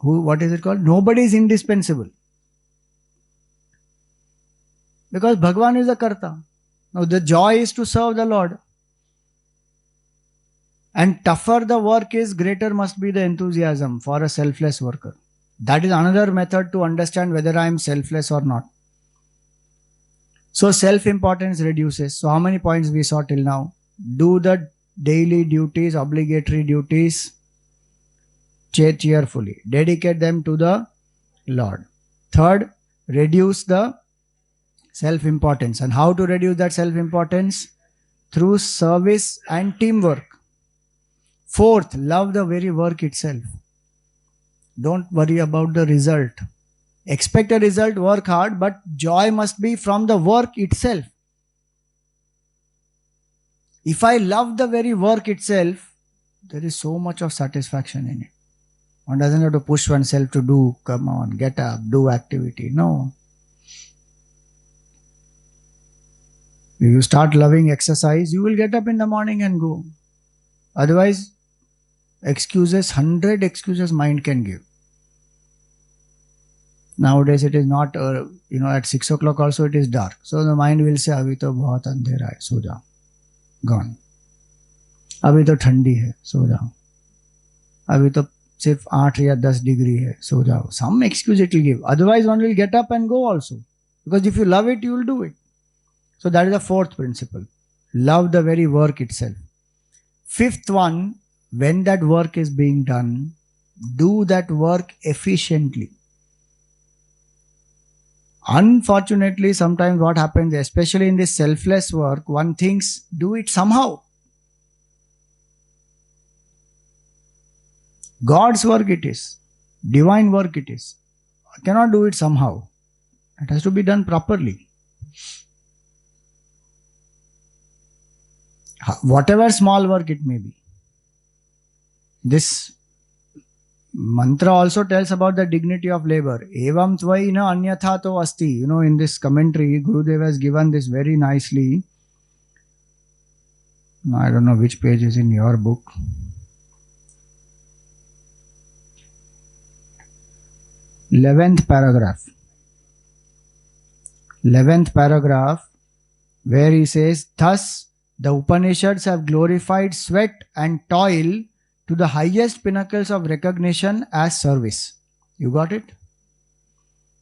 what is it called? Nobody is indispensable. Because Bhagwan is a karta. Now the joy is to serve the Lord. And tougher the work is, greater must be the enthusiasm for a selfless worker. That is another method to understand whether I am selfless or not. So self-importance reduces. So how many points we saw till now? Do the daily duties, obligatory duties cheerfully. Dedicate them to the Lord. Third, reduce the self-importance. And how to reduce that self-importance? through service and teamwork. Fourth, love the very work itself. Don't worry about the result. Expect a result, work hard, but joy must be from the work itself. If I love the very work itself, there is so much of satisfaction in it. One doesn't have to push oneself to do, come on, get up, do activity. No. If you start loving exercise, you will get up in the morning and go. Otherwise, 100 excuses mind can give. Nowadays it is not, at 6 o'clock also it is dark. So the mind will say, abhi to bahut andhera hai, so jao. Gone. Abhi to thandi hai, so jao. Abhi to sirf 8 ya 10 degree hai, so jao. Some excuse it will give. Otherwise one will get up and go also. Because if you love it, you will do it. So that is the fourth principle. Love the very work itself. Fifth one, when that work is being done, do that work efficiently. Unfortunately, sometimes what happens, especially in this selfless work, one thinks, do it somehow. God's work it is. Divine work it is. I cannot do it somehow. It has to be done properly. Whatever small work it may be. This mantra also tells about the dignity of labor. Evam tvai na anyatha to asti. In this commentary, Gurudev has given this very nicely. I don't know which page is in your book. 11th paragraph. 11th paragraph, where he says, thus the Upanishads have glorified sweat and toil to the highest pinnacles of recognition as service. You got it?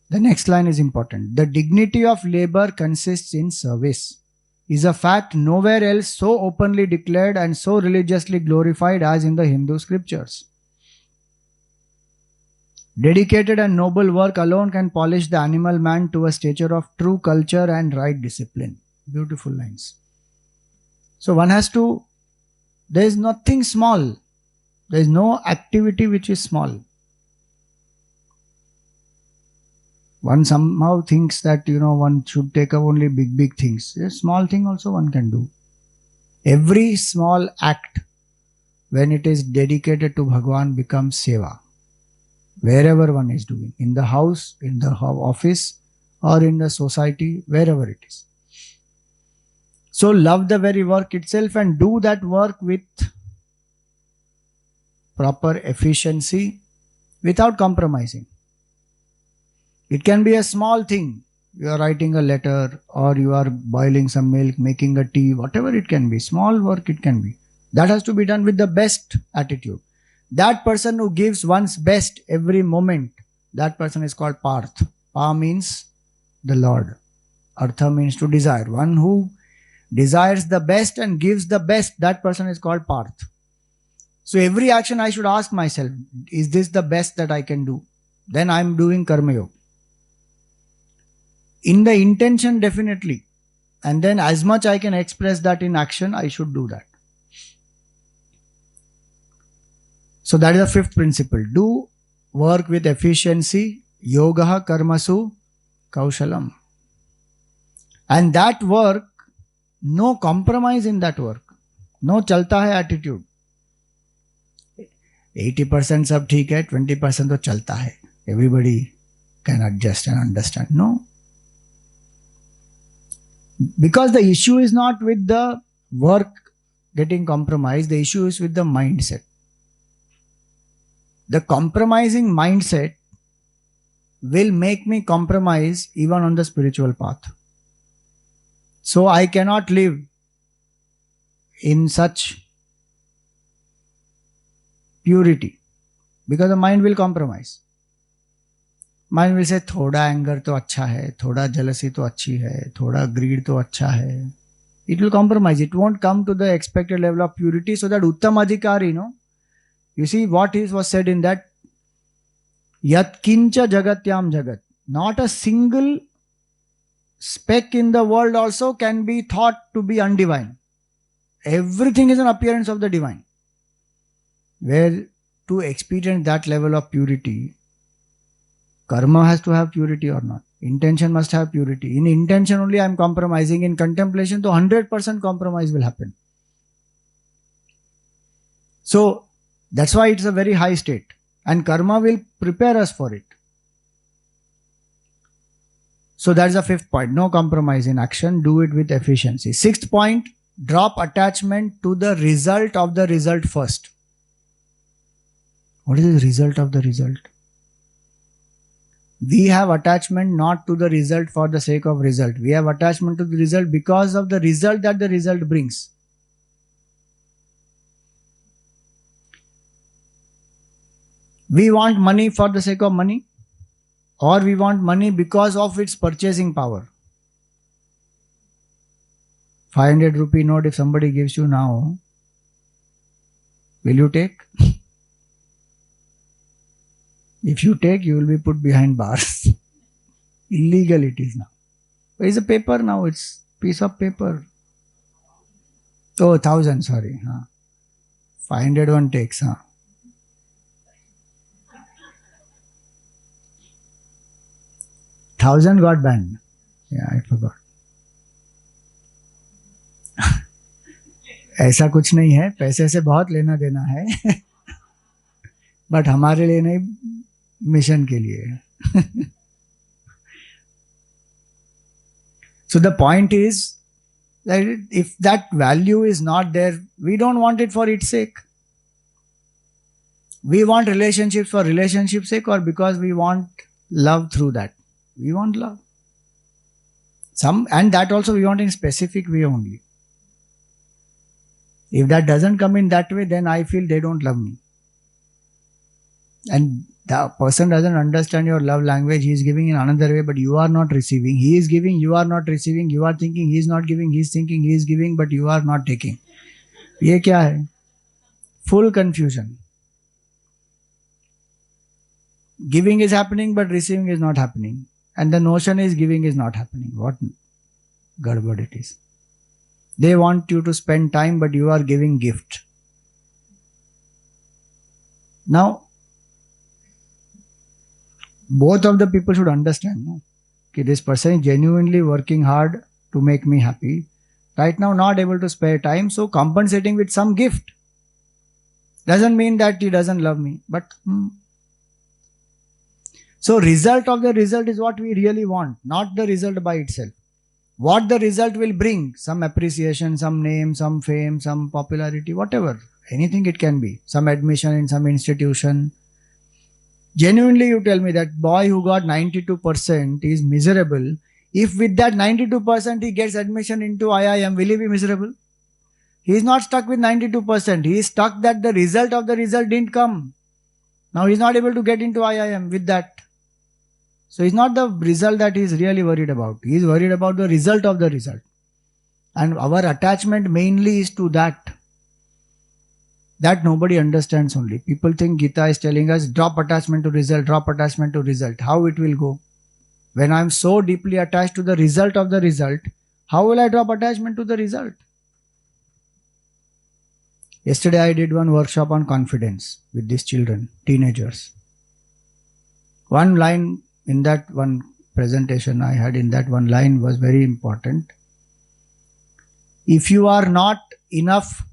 The next line is important. The dignity of labor consists in service, is a fact nowhere else so openly declared and so religiously glorified as in the Hindu scriptures. Dedicated and noble work alone can polish the animal man to a stature of true culture and right discipline. Beautiful lines. So one has to, there is nothing small. There is no activity which is small. One somehow thinks that, one should take up only big things. A small thing also one can do. Every small act, when it is dedicated to Bhagwan, becomes seva. Wherever one is doing, in the house, in the office, or in the society, wherever it is. So love the very work itself and do that work with proper efficiency without compromising. It can be a small thing. You are writing a letter or you are boiling some milk, making a tea, whatever it can be. Small work it can be. That has to be done with the best attitude. That person who gives one's best every moment, that person is called Parth. Pa means the Lord. Artha means to desire. One who desires the best and gives the best, that person is called Parth. So every action I should ask myself, is this the best that I can do? Then I am doing Karma Yoga. In the intention, definitely. And then as much I can express that in action, I should do that. So that is the fifth principle. Do work with efficiency. Yogaha karmasu kaushalam. And that work, no compromise in that work. No chalta hai attitude. 80% sab theek hai, 20% to chalta hai. Everybody can adjust and understand. No. Because the issue is not with the work getting compromised, the issue is with the mindset. The compromising mindset will make me compromise even on the spiritual path. So I cannot live in such purity because the mind will compromise. Mind will say, thoda anger to acha hai, thoda jealousy to achhi hai, thoda greed to acha hai. It will compromise. It won't come to the expected level of purity so that Uttam Adhikari, you see what was said in that, Yat kincha jagatyam jagat. Not a single speck in the world also can be thought to be undivine. Everything is an appearance of the divine. Where to experience that level of purity, karma has to have purity or not. Intention must have purity. In intention only I am compromising. In contemplation, so 100% compromise will happen. So that's why it's a very high state. And karma will prepare us for it. So that's the fifth point. No compromise in action. Do it with efficiency. Sixth point, drop attachment to the result of the result first. What is the result of the result? We have attachment not to the result for the sake of result. We have attachment to the result because of the result that the result brings. We want money for the sake of money, or we want money because of its purchasing power. 500 rupee note if somebody gives you now, will you take? If you take, you will be put behind bars. Illegal it is now. It's a paper now, it's piece of paper. Oh, 1,000, sorry. 500 one takes. 1,000 got banned. Yeah, I forgot. ऐसा कुछ नहीं है, पैसे से बहुत लेना देना है, बट हमारे लिए नहीं, मिशन के लिए. So the point is that if that value is not there, we don't want it for its sake. We want relationships for relationship's sake, or because we want love through that. We want love. And that also we want in specific way only. If that doesn't come in that way, then I feel they don't love me. And the person doesn't understand your love language. He is giving in another way, but you are not receiving. He is giving, you are not receiving. You are thinking he is not giving. He is thinking he is giving, but you are not taking. ये क्या है? Full confusion. Giving is happening, but receiving is not happening. And the notion is giving is not happening. What gadbad it is. They want you to spend time, but you are giving gift. Now, both of the people should understand, no? Okay, this person is genuinely working hard to make me happy. Right now, not able to spare time, so compensating with some gift. Doesn't mean that he doesn't love me, but so result of the result is what we really want, not the result by itself. What the result will bring, some appreciation, some name, some fame, some popularity, whatever, anything it can be, some admission in some institution. Genuinely you tell me that boy who got 92% is miserable. If with that 92% he gets admission into IIM, will he be miserable? He is not stuck with 92%. He is stuck that the result of the result didn't come. Now he is not able to get into IIM with that. So it's not the result that he is really worried about. He is worried about the result of the result. And our attachment mainly is to that. That nobody understands only. People think Gita is telling us, drop attachment to result, drop attachment to result. How it will go? When I am so deeply attached to the result of the result, how will I drop attachment to the result? Yesterday I did one workshop on confidence with these children, teenagers. One line in that one presentation I had in that one line was very important. If you are not enough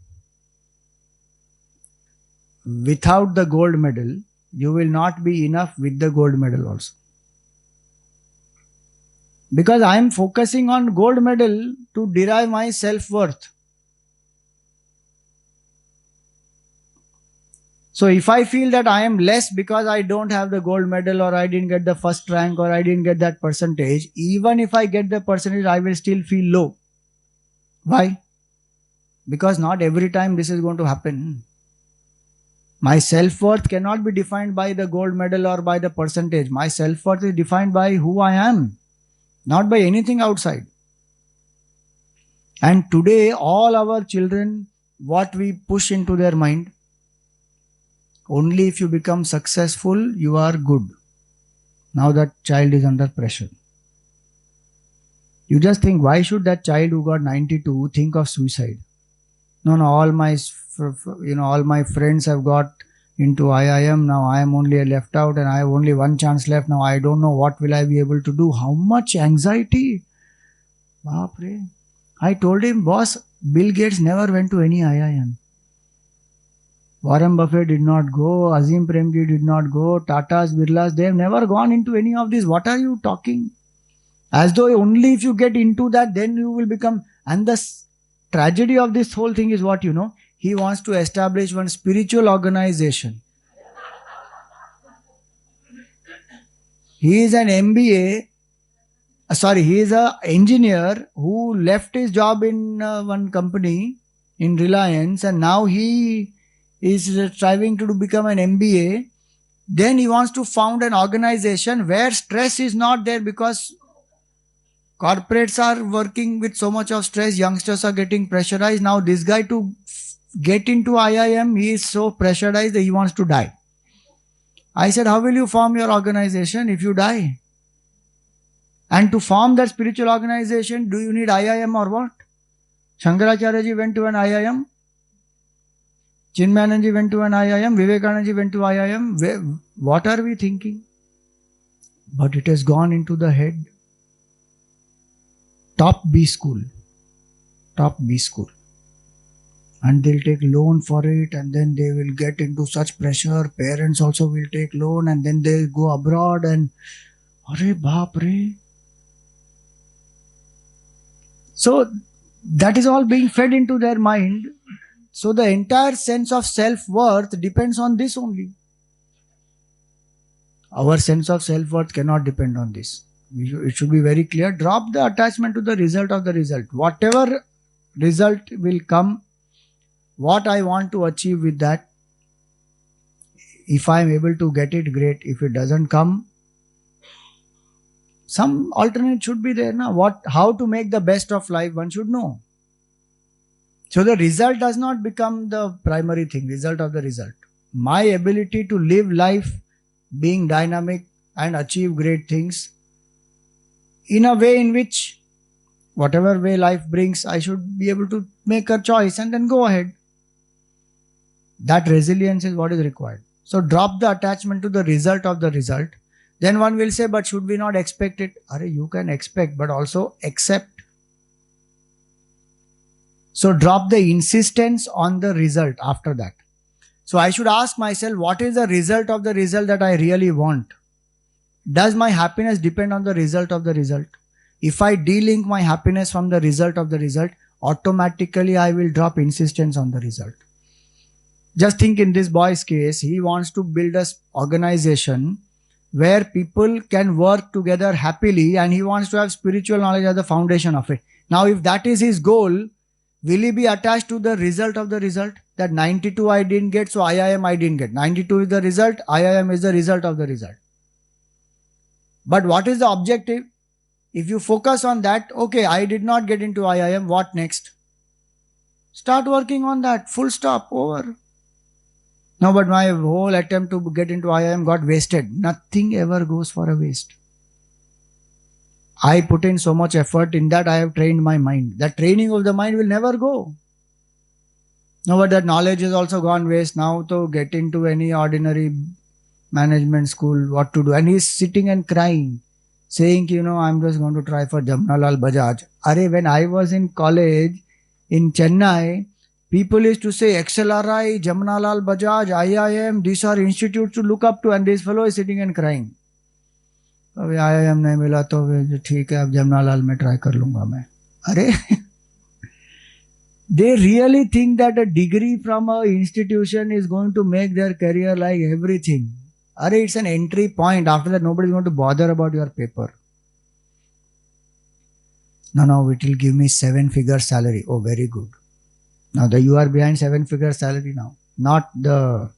without the gold medal, you will not be enough with the gold medal also. Because I am focusing on gold medal to derive my self-worth. So if I feel that I am less because I don't have the gold medal, or I didn't get the first rank, or I didn't get that percentage, even if I get the percentage, I will still feel low. Why? Because not every time this is going to happen. My self-worth cannot be defined by the gold medal or by the percentage. My self-worth is defined by who I am, not by anything outside. And today, all our children, what we push into their mind, only if you become successful, you are good. Now that child is under pressure. You just think, why should that child who got 92 think of suicide? No, no, all my friends have got into IIM. Now I am only left out and I have only one chance left. Now I don't know what will I be able to do. How much anxiety. Baapre. I told him, boss, Bill Gates never went to any IIM. Warren Buffett did not go, Azim Premji did not go, Tata's, Birlas, they have never gone into any of these. What are you talking? As though only if you get into that, then you will become. And the tragedy of this whole thing is what, he wants to establish one spiritual organization. He is an MBA, he is an engineer who left his job in one company in Reliance, and now he is striving to become an MBA. Then he wants to found an organization where stress is not there, because corporates are working with so much of stress, youngsters are getting pressurized. Now this guy, to get into IIM, he is so pressurized that he wants to die. I said, how will you form your organization if you die? And to form that spiritual organization, do you need IIM or what? Shankaracharya ji went to an IIM. Chinmayanand ji went to an IIM. Vivekananda ji went to IIM. What are we thinking? But it has gone into the head. Top B school. And they'll take loan for it, and then they will get into such pressure. Parents also will take loan, and then they'll go abroad, and Arey baap re. So that is all being fed into their mind. So the entire sense of self-worth depends on this only. Our sense of self-worth cannot depend on this. It should be very clear. Drop the attachment to the result of the result. Whatever result will come, what I want to achieve with that, if I am able to get it, great. If it doesn't come, some alternate should be there. How to make the best of life, one should know. So the result does not become the primary thing, result of the result. My ability to live life being dynamic and achieve great things in a way in which, whatever way life brings, I should be able to make a choice and then go ahead. That resilience is what is required. So drop the attachment to the result of the result. Then one will say, but should we not expect it? You can expect, but also accept. So drop the insistence on the result after that. So I should ask myself, what is the result of the result that I really want? Does my happiness depend on the result of the result? If I de-link my happiness from the result of the result, automatically I will drop insistence on the result. Just think in this boy's case, he wants to build an organization where people can work together happily, and he wants to have spiritual knowledge as the foundation of it. Now, if that is his goal, will he be attached to the result of the result? That 92 I didn't get, so IIM I didn't get. 92 is the result, IIM is the result of the result. But what is the objective? If you focus on that, okay, I did not get into IIM, what next? Start working on that, full stop, over. No, but my whole attempt to get into IIM got wasted. Nothing ever goes for a waste. I put in so much effort in that. I have trained my mind. That training of the mind will never go. No, but that knowledge is also gone waste. Now to get into any ordinary management school, what to do? And he's sitting and crying, saying, I'm just going to try for Jamnalal Bajaj. When I was in college in Chennai, people used to say XLRI, Jamnalal Bajaj, IIM, these are institutes to look up to, and this fellow is sitting and crying. IIM नहीं मिला तो ठीक है, अब जमनालाल में try कर लूँगा मैं. They really think that a degree from an institution is going to make their career like everything. It's an entry point. After that, nobody is going to bother about your paper. No, it will give me 7-figure salary. Oh, very good. Now you are behind 7-figure salary now, not the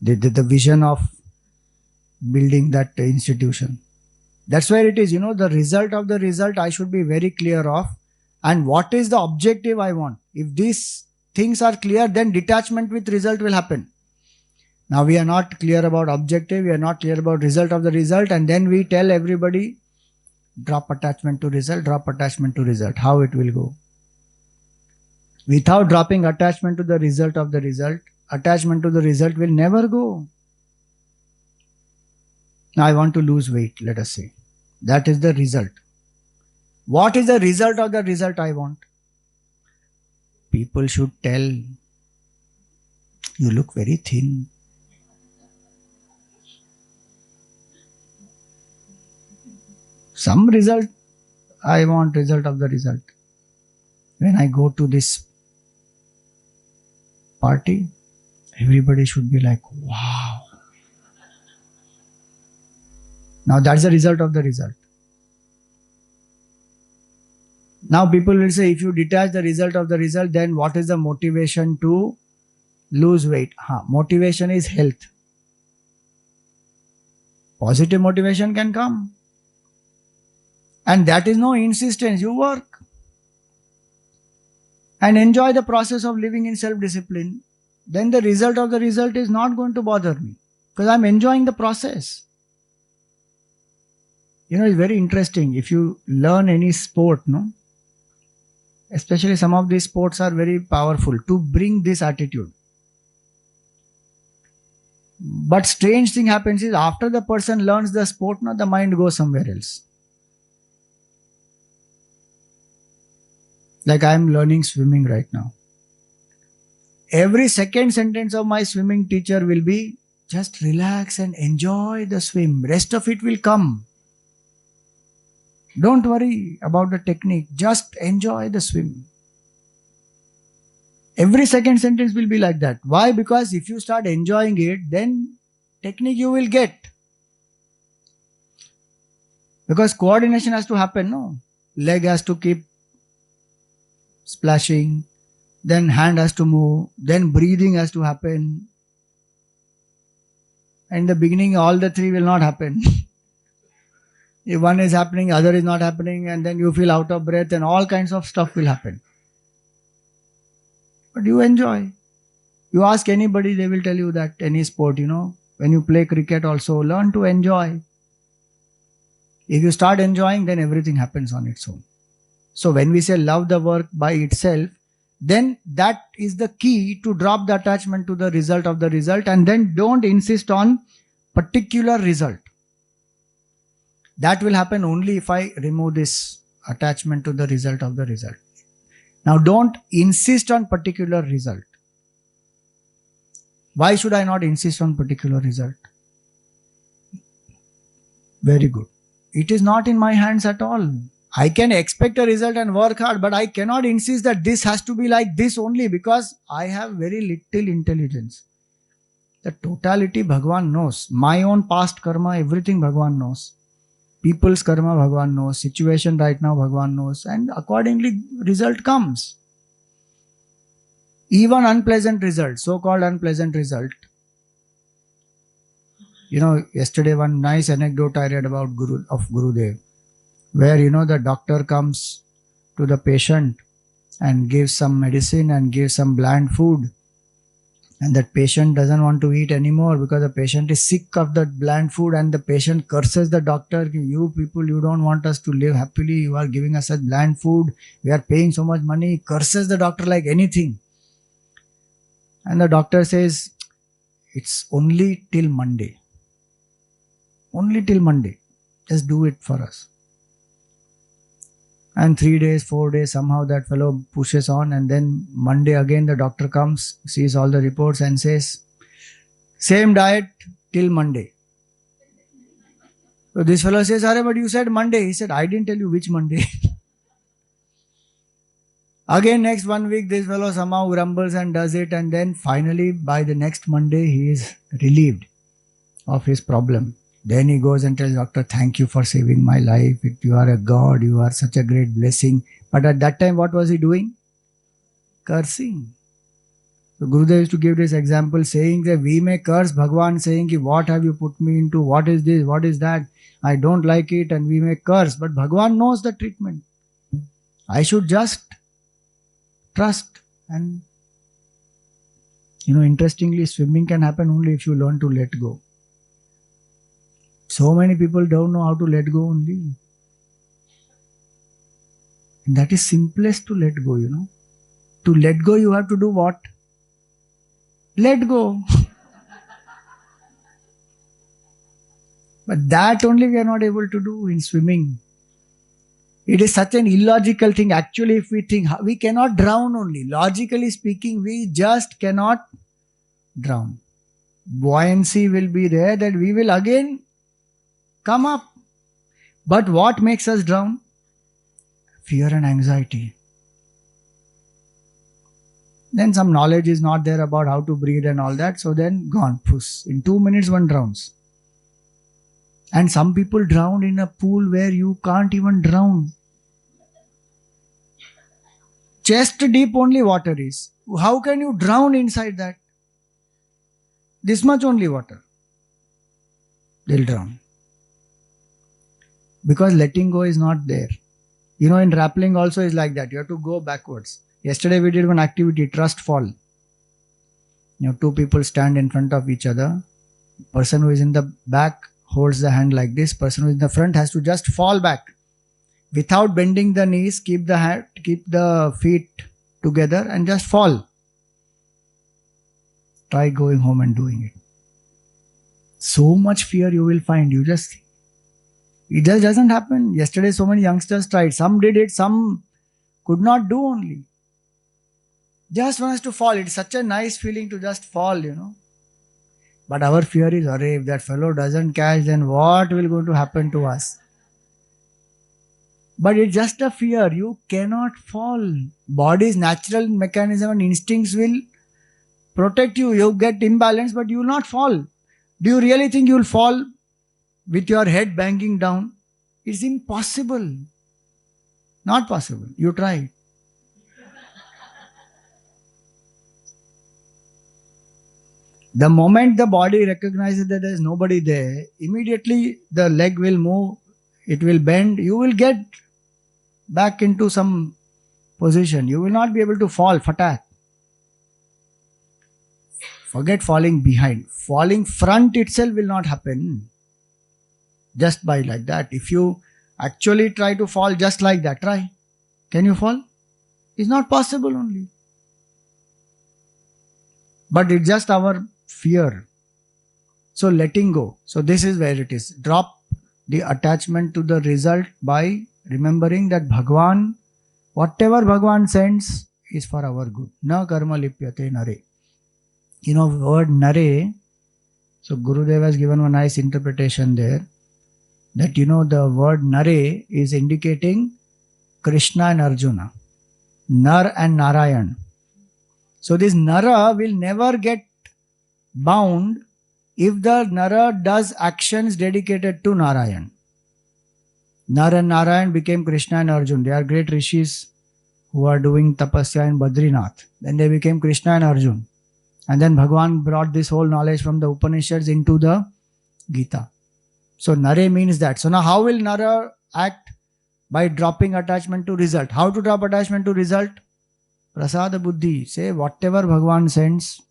vision of building that institution. That's where it is, the result of the result I should be very clear of, and what is the objective I want. If these things are clear, then detachment with result will happen. Now we are not clear about objective, we are not clear about result of the result, and then we tell everybody, drop attachment to result, drop attachment to result. How it will go? Without dropping attachment to the result of the result, attachment to the result will never go. Now I want to lose weight, let us say. That is the result. What is the result of the result I want? People should tell, you look very thin. Some result, I want result of the result. When I go to this party, everybody should be like, wow. Now that's the result of the result. Now people will say, if you detach the result of the result, then what is the motivation to lose weight? Motivation is health. Positive motivation can come. And that is no insistence. You work. And enjoy the process of living in self-discipline. Then the result of the result is not going to bother me. Because I'm enjoying the process. It's very interesting. If you learn any sport, no? Especially some of these sports are very powerful to bring this attitude. But strange thing happens is after the person learns the sport, the mind goes somewhere else. Like I am learning swimming right now. Every second sentence of my swimming teacher will be, just relax and enjoy the swim. Rest of it will come. Don't worry about the technique. Just enjoy the swim. Every second sentence will be like that. Why? Because if you start enjoying it, then technique you will get. Because coordination has to happen, no? Leg has to keep splashing, then hand has to move, then breathing has to happen. In the beginning, all the three will not happen. If one is happening, other is not happening, and then you feel out of breath and all kinds of stuff will happen. But you enjoy. You ask anybody, they will tell you that any sport, when you play cricket also, learn to enjoy. If you start enjoying, then everything happens on its own. So when we say love the work by itself, then that is the key to drop the attachment to the result of the result, and then don't insist on particular result. That will happen only if I remove this attachment to the result of the result. Now don't insist on particular result. Why should I not insist on particular result? Very good. It is not in my hands at all. I can expect a result and work hard, but I cannot insist that this has to be like this only because I have very little intelligence. The totality Bhagwan knows. My own past karma, everything Bhagwan knows. People's karma Bhagwan knows. Situation right now Bhagwan knows. And accordingly result comes. Even unpleasant result, so-called unpleasant result. Yesterday one nice anecdote I read about Gurudev, where the doctor comes to the patient and gives some medicine and gives some bland food, and that patient doesn't want to eat anymore because the patient is sick of that bland food, and the patient curses the doctor, you people, you don't want us to live happily, you are giving us such bland food, we are paying so much money. Curses the doctor like anything. And the doctor says, it's only till Monday. Only till Monday. Just do it for us. And 3 days, 4 days, somehow that fellow pushes on, and then Monday again the doctor comes, sees all the reports and says, same diet till Monday. So this fellow says, but you said Monday. He said, I didn't tell you which Monday. Again next 1 week this fellow somehow grumbles and does it, and then finally by the next Monday he is relieved of his problem. Then he goes and tells doctor, thank you for saving my life. You are a God. You are such a great blessing. But at that time, what was he doing? Cursing. So Gurudev used to give this example saying that we may curse Bhagwan saying, what have you put me into? What is this? What is that? I don't like it, and we may curse. But Bhagwan knows the treatment. I should just trust. And interestingly, swimming can happen only if you learn to let go. So many people don't know how to let go only. And that is simplest to let go, To let go, you have to do what? Let go. But that only we are not able to do in swimming. It is such an illogical thing. Actually, if we think, we cannot drown only. Logically speaking, we just cannot drown. Buoyancy will be there that we will again come up. But what makes us drown? Fear and anxiety. Then some knowledge is not there about how to breathe and all that. So then gone. Puss. In 2 minutes, one drowns. And some people drown in a pool where you can't even drown. Chest deep only water is. How can you drown inside that? This much only water. They'll drown. Because letting go is not there. You know, in rappelling also is like that. You have to go backwards. Yesterday we did one activity, trust fall. You know, two people stand in front of each other. Person who is in the back holds the hand like this. Person who is in the front has to just fall back. Without bending the knees, keep the feet together and just fall. Try going home and doing it. So much fear you will find. It just doesn't happen. Yesterday so many youngsters tried. Some did it, some could not do only. Just wants to fall. It's such a nice feeling to just fall, you know. But our fear is, if that fellow doesn't catch, then what will going to happen to us? But it's just a fear. You cannot fall. Body's natural mechanism and instincts will protect you. You get imbalanced, but you will not fall. Do you really think you will fall with your head banging down? It's impossible. Not possible. You try. The moment the body recognizes that there is nobody there, immediately the leg will move, it will bend, you will get back into some position. You will not be able to fall, fatak. Forget falling behind. Falling front itself will not happen. Just by like that. If you actually try to fall just like that, try. Can you fall? It's not possible only. But it's just our fear. So letting go. So this is where it is. Drop the attachment to the result by remembering that Bhagwan, whatever Bhagwan sends is for our good. Na karma lipyate nare. You know, word nare, so Gurudev has given a nice interpretation there. That you know the word nare is indicating Krishna and Arjuna. Nar and Narayan. So this Nara will never get bound if the Nara does actions dedicated to Narayan. Nar and Narayan became Krishna and Arjuna. They are great rishis who are doing tapasya in Badrinath. Then they became Krishna and Arjuna. And then Bhagwan brought this whole knowledge from the Upanishads into the Gita. So Nare means that. So now how will Nara act? By dropping attachment to result. How to drop attachment to result? Prasada Buddhi. Say whatever Bhagwan sends,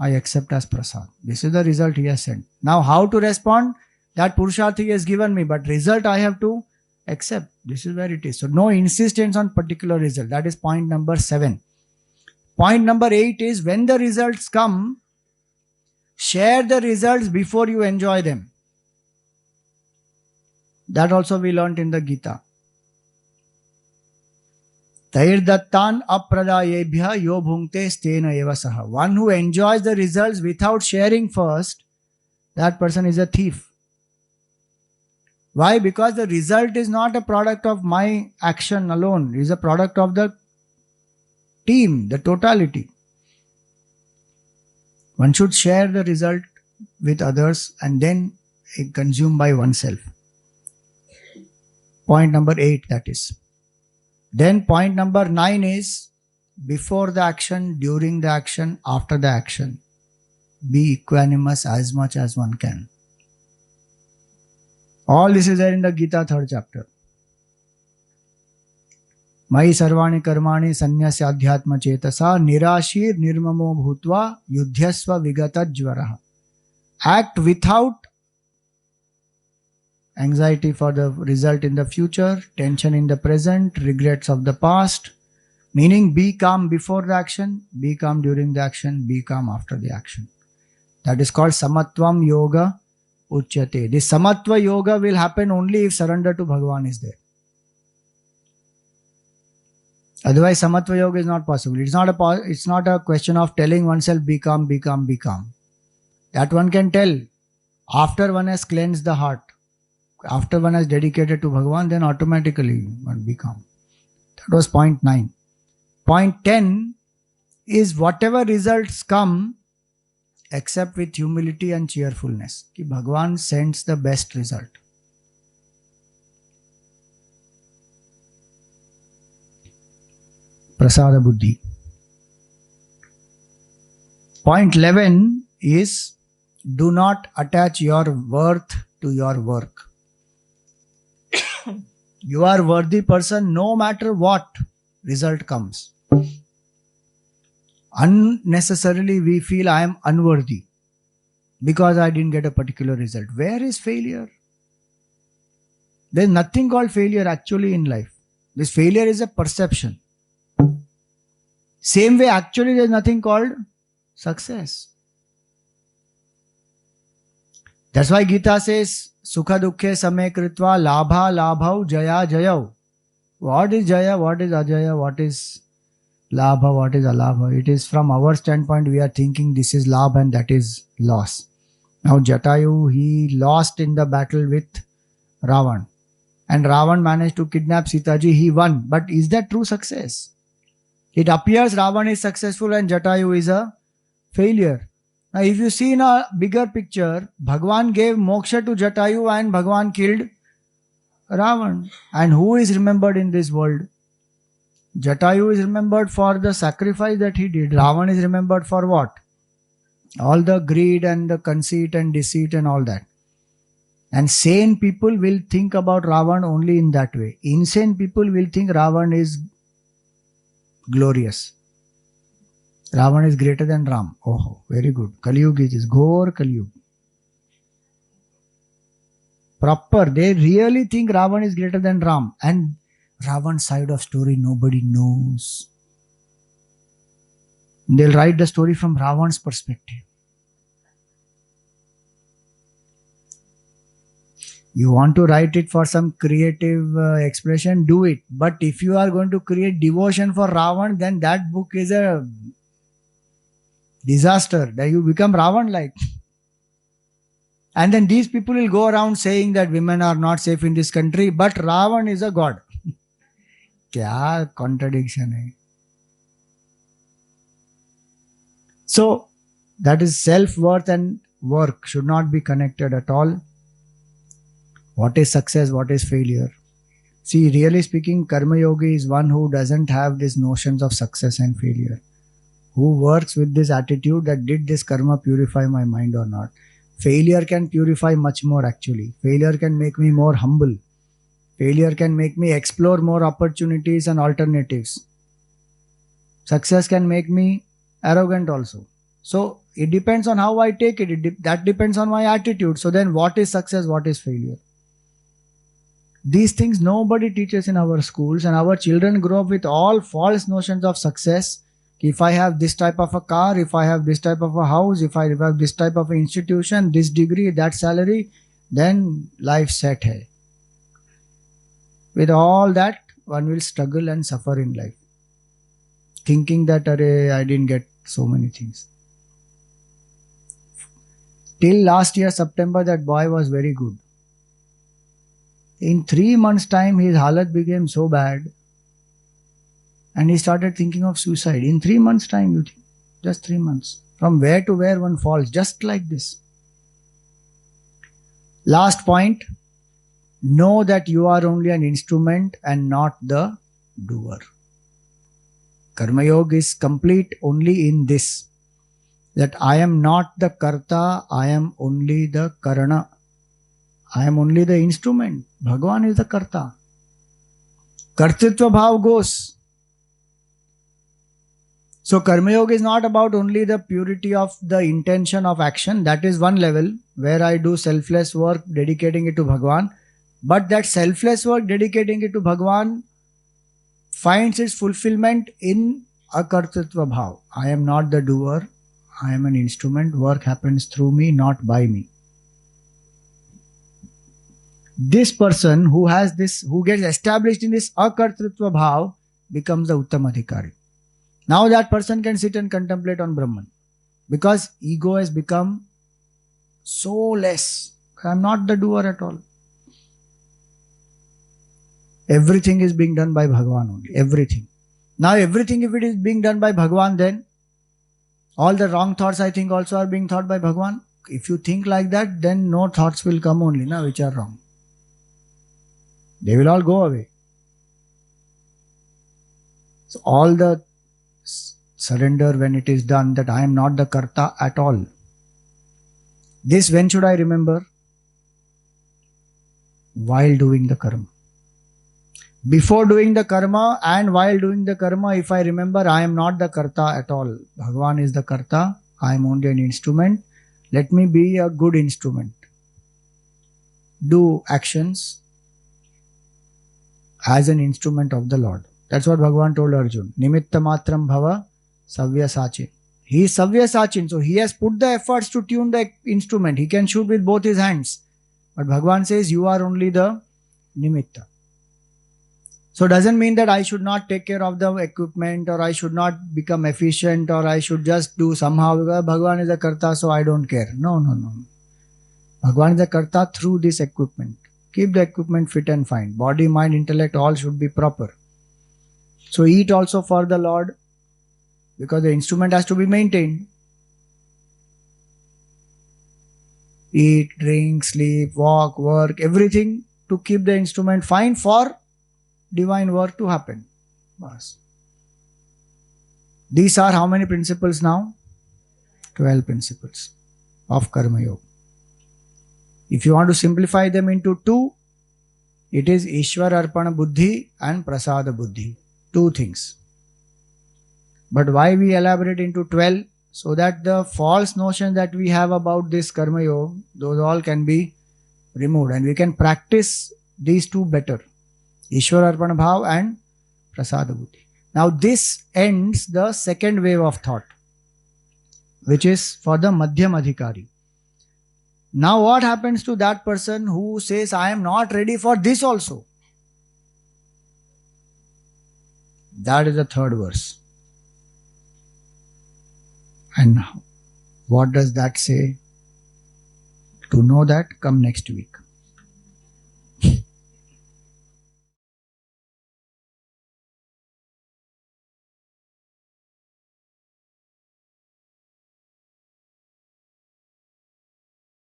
I accept as prasad. This is the result he has sent. Now how to respond? That Purusharth he has given me, but result I have to accept. This is where it is. So no insistence on particular result. That is point number 7. Point number 8 is when the results come, share the results before you enjoy them. That also we learnt in the Gita. Tairdattan apradayebhya yo bhungte stena eva saha. One who enjoys the results without sharing first, that person is a thief. Why? Because the result is not a product of my action alone. It is a product of the team, the totality. One should share the result with others and then consume by oneself. Point number 8, that is. Then point number 9 is before the action, during the action, after the action. Be equanimous as much as one can. All this is there in the Gita 3rd chapter. Mai sarvani karmani sanyasya adhyatma chetasa nirashir nirmamo bhutva yudhyasva vigata jvaraha. Act without anxiety for the result in the future, tension in the present, regrets of the past. Meaning be calm before the action, be calm during the action, be calm after the action. That is called Samatvam Yoga Uchyate. This Samatva Yoga will happen only if surrender to Bhagavan is there. Otherwise, Samatva Yoga is not possible. It's not a question of telling oneself, be calm, be calm, be calm. That one can tell after one has cleansed the heart. After one has dedicated to Bhagavan, then automatically one be calm. That was point 9. Point 10 is whatever results come, accept with humility and cheerfulness. Ki Bhagavan sends the best result. Prasada Buddhi. Point 11 is do not attach your worth to your work. You are a worthy person no matter what result comes. Unnecessarily we feel I am unworthy because I didn't get a particular result. Where is failure? There is nothing called failure actually in life. This failure is a perception. Same way actually there is nothing called success. That's why Gita says Sukha Dukkhe Same Kritva Labha Labhau Jaya Jayau. What is Jaya? What is Ajaya? What is Labha? What is Alabha? It is from our standpoint we are thinking this is Labha and that is loss. Now Jatayu, he lost in the battle with Ravan. And Ravan managed to kidnap Sitaji. He won. But is that true success? It appears Ravan is successful and Jatayu is a failure. Now if you see in a bigger picture, Bhagavan gave moksha to Jatayu and Bhagavan killed Ravan. And who is remembered in this world? Jatayu is remembered for the sacrifice that he did. Ravan is remembered for what? All the greed and the conceit and deceit and all that. And sane people will think about Ravan only in that way. Insane people will think Ravan is glorious. Ravan is greater than Ram. Oh, very good. Kaliyuga is Ghor Kaliyuga. Proper. They really think Ravan is greater than Ram. And Ravan's side of story nobody knows. They'll write the story from Ravan's perspective. You want to write it for some creative expression, do it. But if you are going to create devotion for Ravan, then that book is a disaster. Then you become Ravan-like. And then these people will go around saying that women are not safe in this country, but Ravan is a god. Kya contradiction hai? So, that is self-worth and work should not be connected at all. What is success? What is failure? See, really speaking, Karma Yogi is one who doesn't have these notions of success and failure. Who works with this attitude that did this karma purify my mind or not? Failure can purify much more actually. Failure can make me more humble. Failure can make me explore more opportunities and alternatives. Success can make me arrogant also. So, it depends on how I take it. That depends on my attitude. So then what is success? What is failure? These things nobody teaches in our schools, and our children grow up with all false notions of success. If I have this type of a car, if I have this type of a house, if I have this type of an institution, this degree, that salary, then life set hai. With all that, one will struggle and suffer in life. Thinking that, I didn't get so many things. Till last year, September, that boy was very good. In 3 months' time, his halat became so bad. And he started thinking of suicide. In 3 months' time, you think. Just 3 months. From where to where one falls. Just like this. Last point. Know that you are only an instrument and not the doer. Karma Yoga is complete only in this. That I am not the karta, I am only the karana. I am only the instrument. Bhagavan is the karta. Kartritva bhav goes. So Karma Yoga is not about only the purity of the intention of action. That is one level where I do selfless work, dedicating it to Bhagavan. But that selfless work, dedicating it to Bhagavan, finds its fulfillment in akartritva bhav. I am not the doer, I am an instrument, work happens through me, not by me. This person who has this, who gets established in this akartritva bhav, becomes the Uttamadhikari. Now that person can sit and contemplate on Brahman, because ego has become so less. I am not the doer at all. Everything is being done by Bhagavan only. Everything. Now everything, if it is being done by Bhagavan, then all the wrong thoughts I think also are being thought by Bhagavan. If you think like that, then no thoughts will come only, na, which are wrong. They will all go away. So all the surrender when it is done, that I am not the karta at all. This when should I remember? While doing the karma. Before doing the karma and while doing the karma, if I remember, I am not the karta at all. Bhagavan is the karta. I am only an instrument. Let me be a good instrument. Do actions as an instrument of the Lord. That's what Bhagavan told Arjun. Nimitta matram bhava savya sachin. He is savya sachin. So he has put the efforts to tune the instrument. He can shoot with both his hands. But Bhagavan says you are only the nimitta. So doesn't mean that I should not take care of the equipment, or I should not become efficient, or I should just do somehow because Bhagavan is a karta, so I don't care. No. Bhagavan is a karta through this equipment. Keep the equipment fit and fine. Body, mind, intellect, all should be proper. So eat also for the Lord, because the instrument has to be maintained. Eat, drink, sleep, walk, work, everything to keep the instrument fine for divine work to happen. Bas. These are how many principles now? 12 principles of Karma Yoga. If you want to simplify them into two, it is Ishwar Arpana Buddhi and Prasada Buddhi. Two things. But why we elaborate into 12? So that the false notion that we have about this Karma Yoga, those all can be removed and we can practice these two better. Ishwar Arpana Bhav and Prasada Buddhi. Now this ends the second wave of thought, which is for the Madhyam Adhikari. Now what happens to that person who says, I am not ready for this also? That is the third verse. And what does that say? To know that, come next week.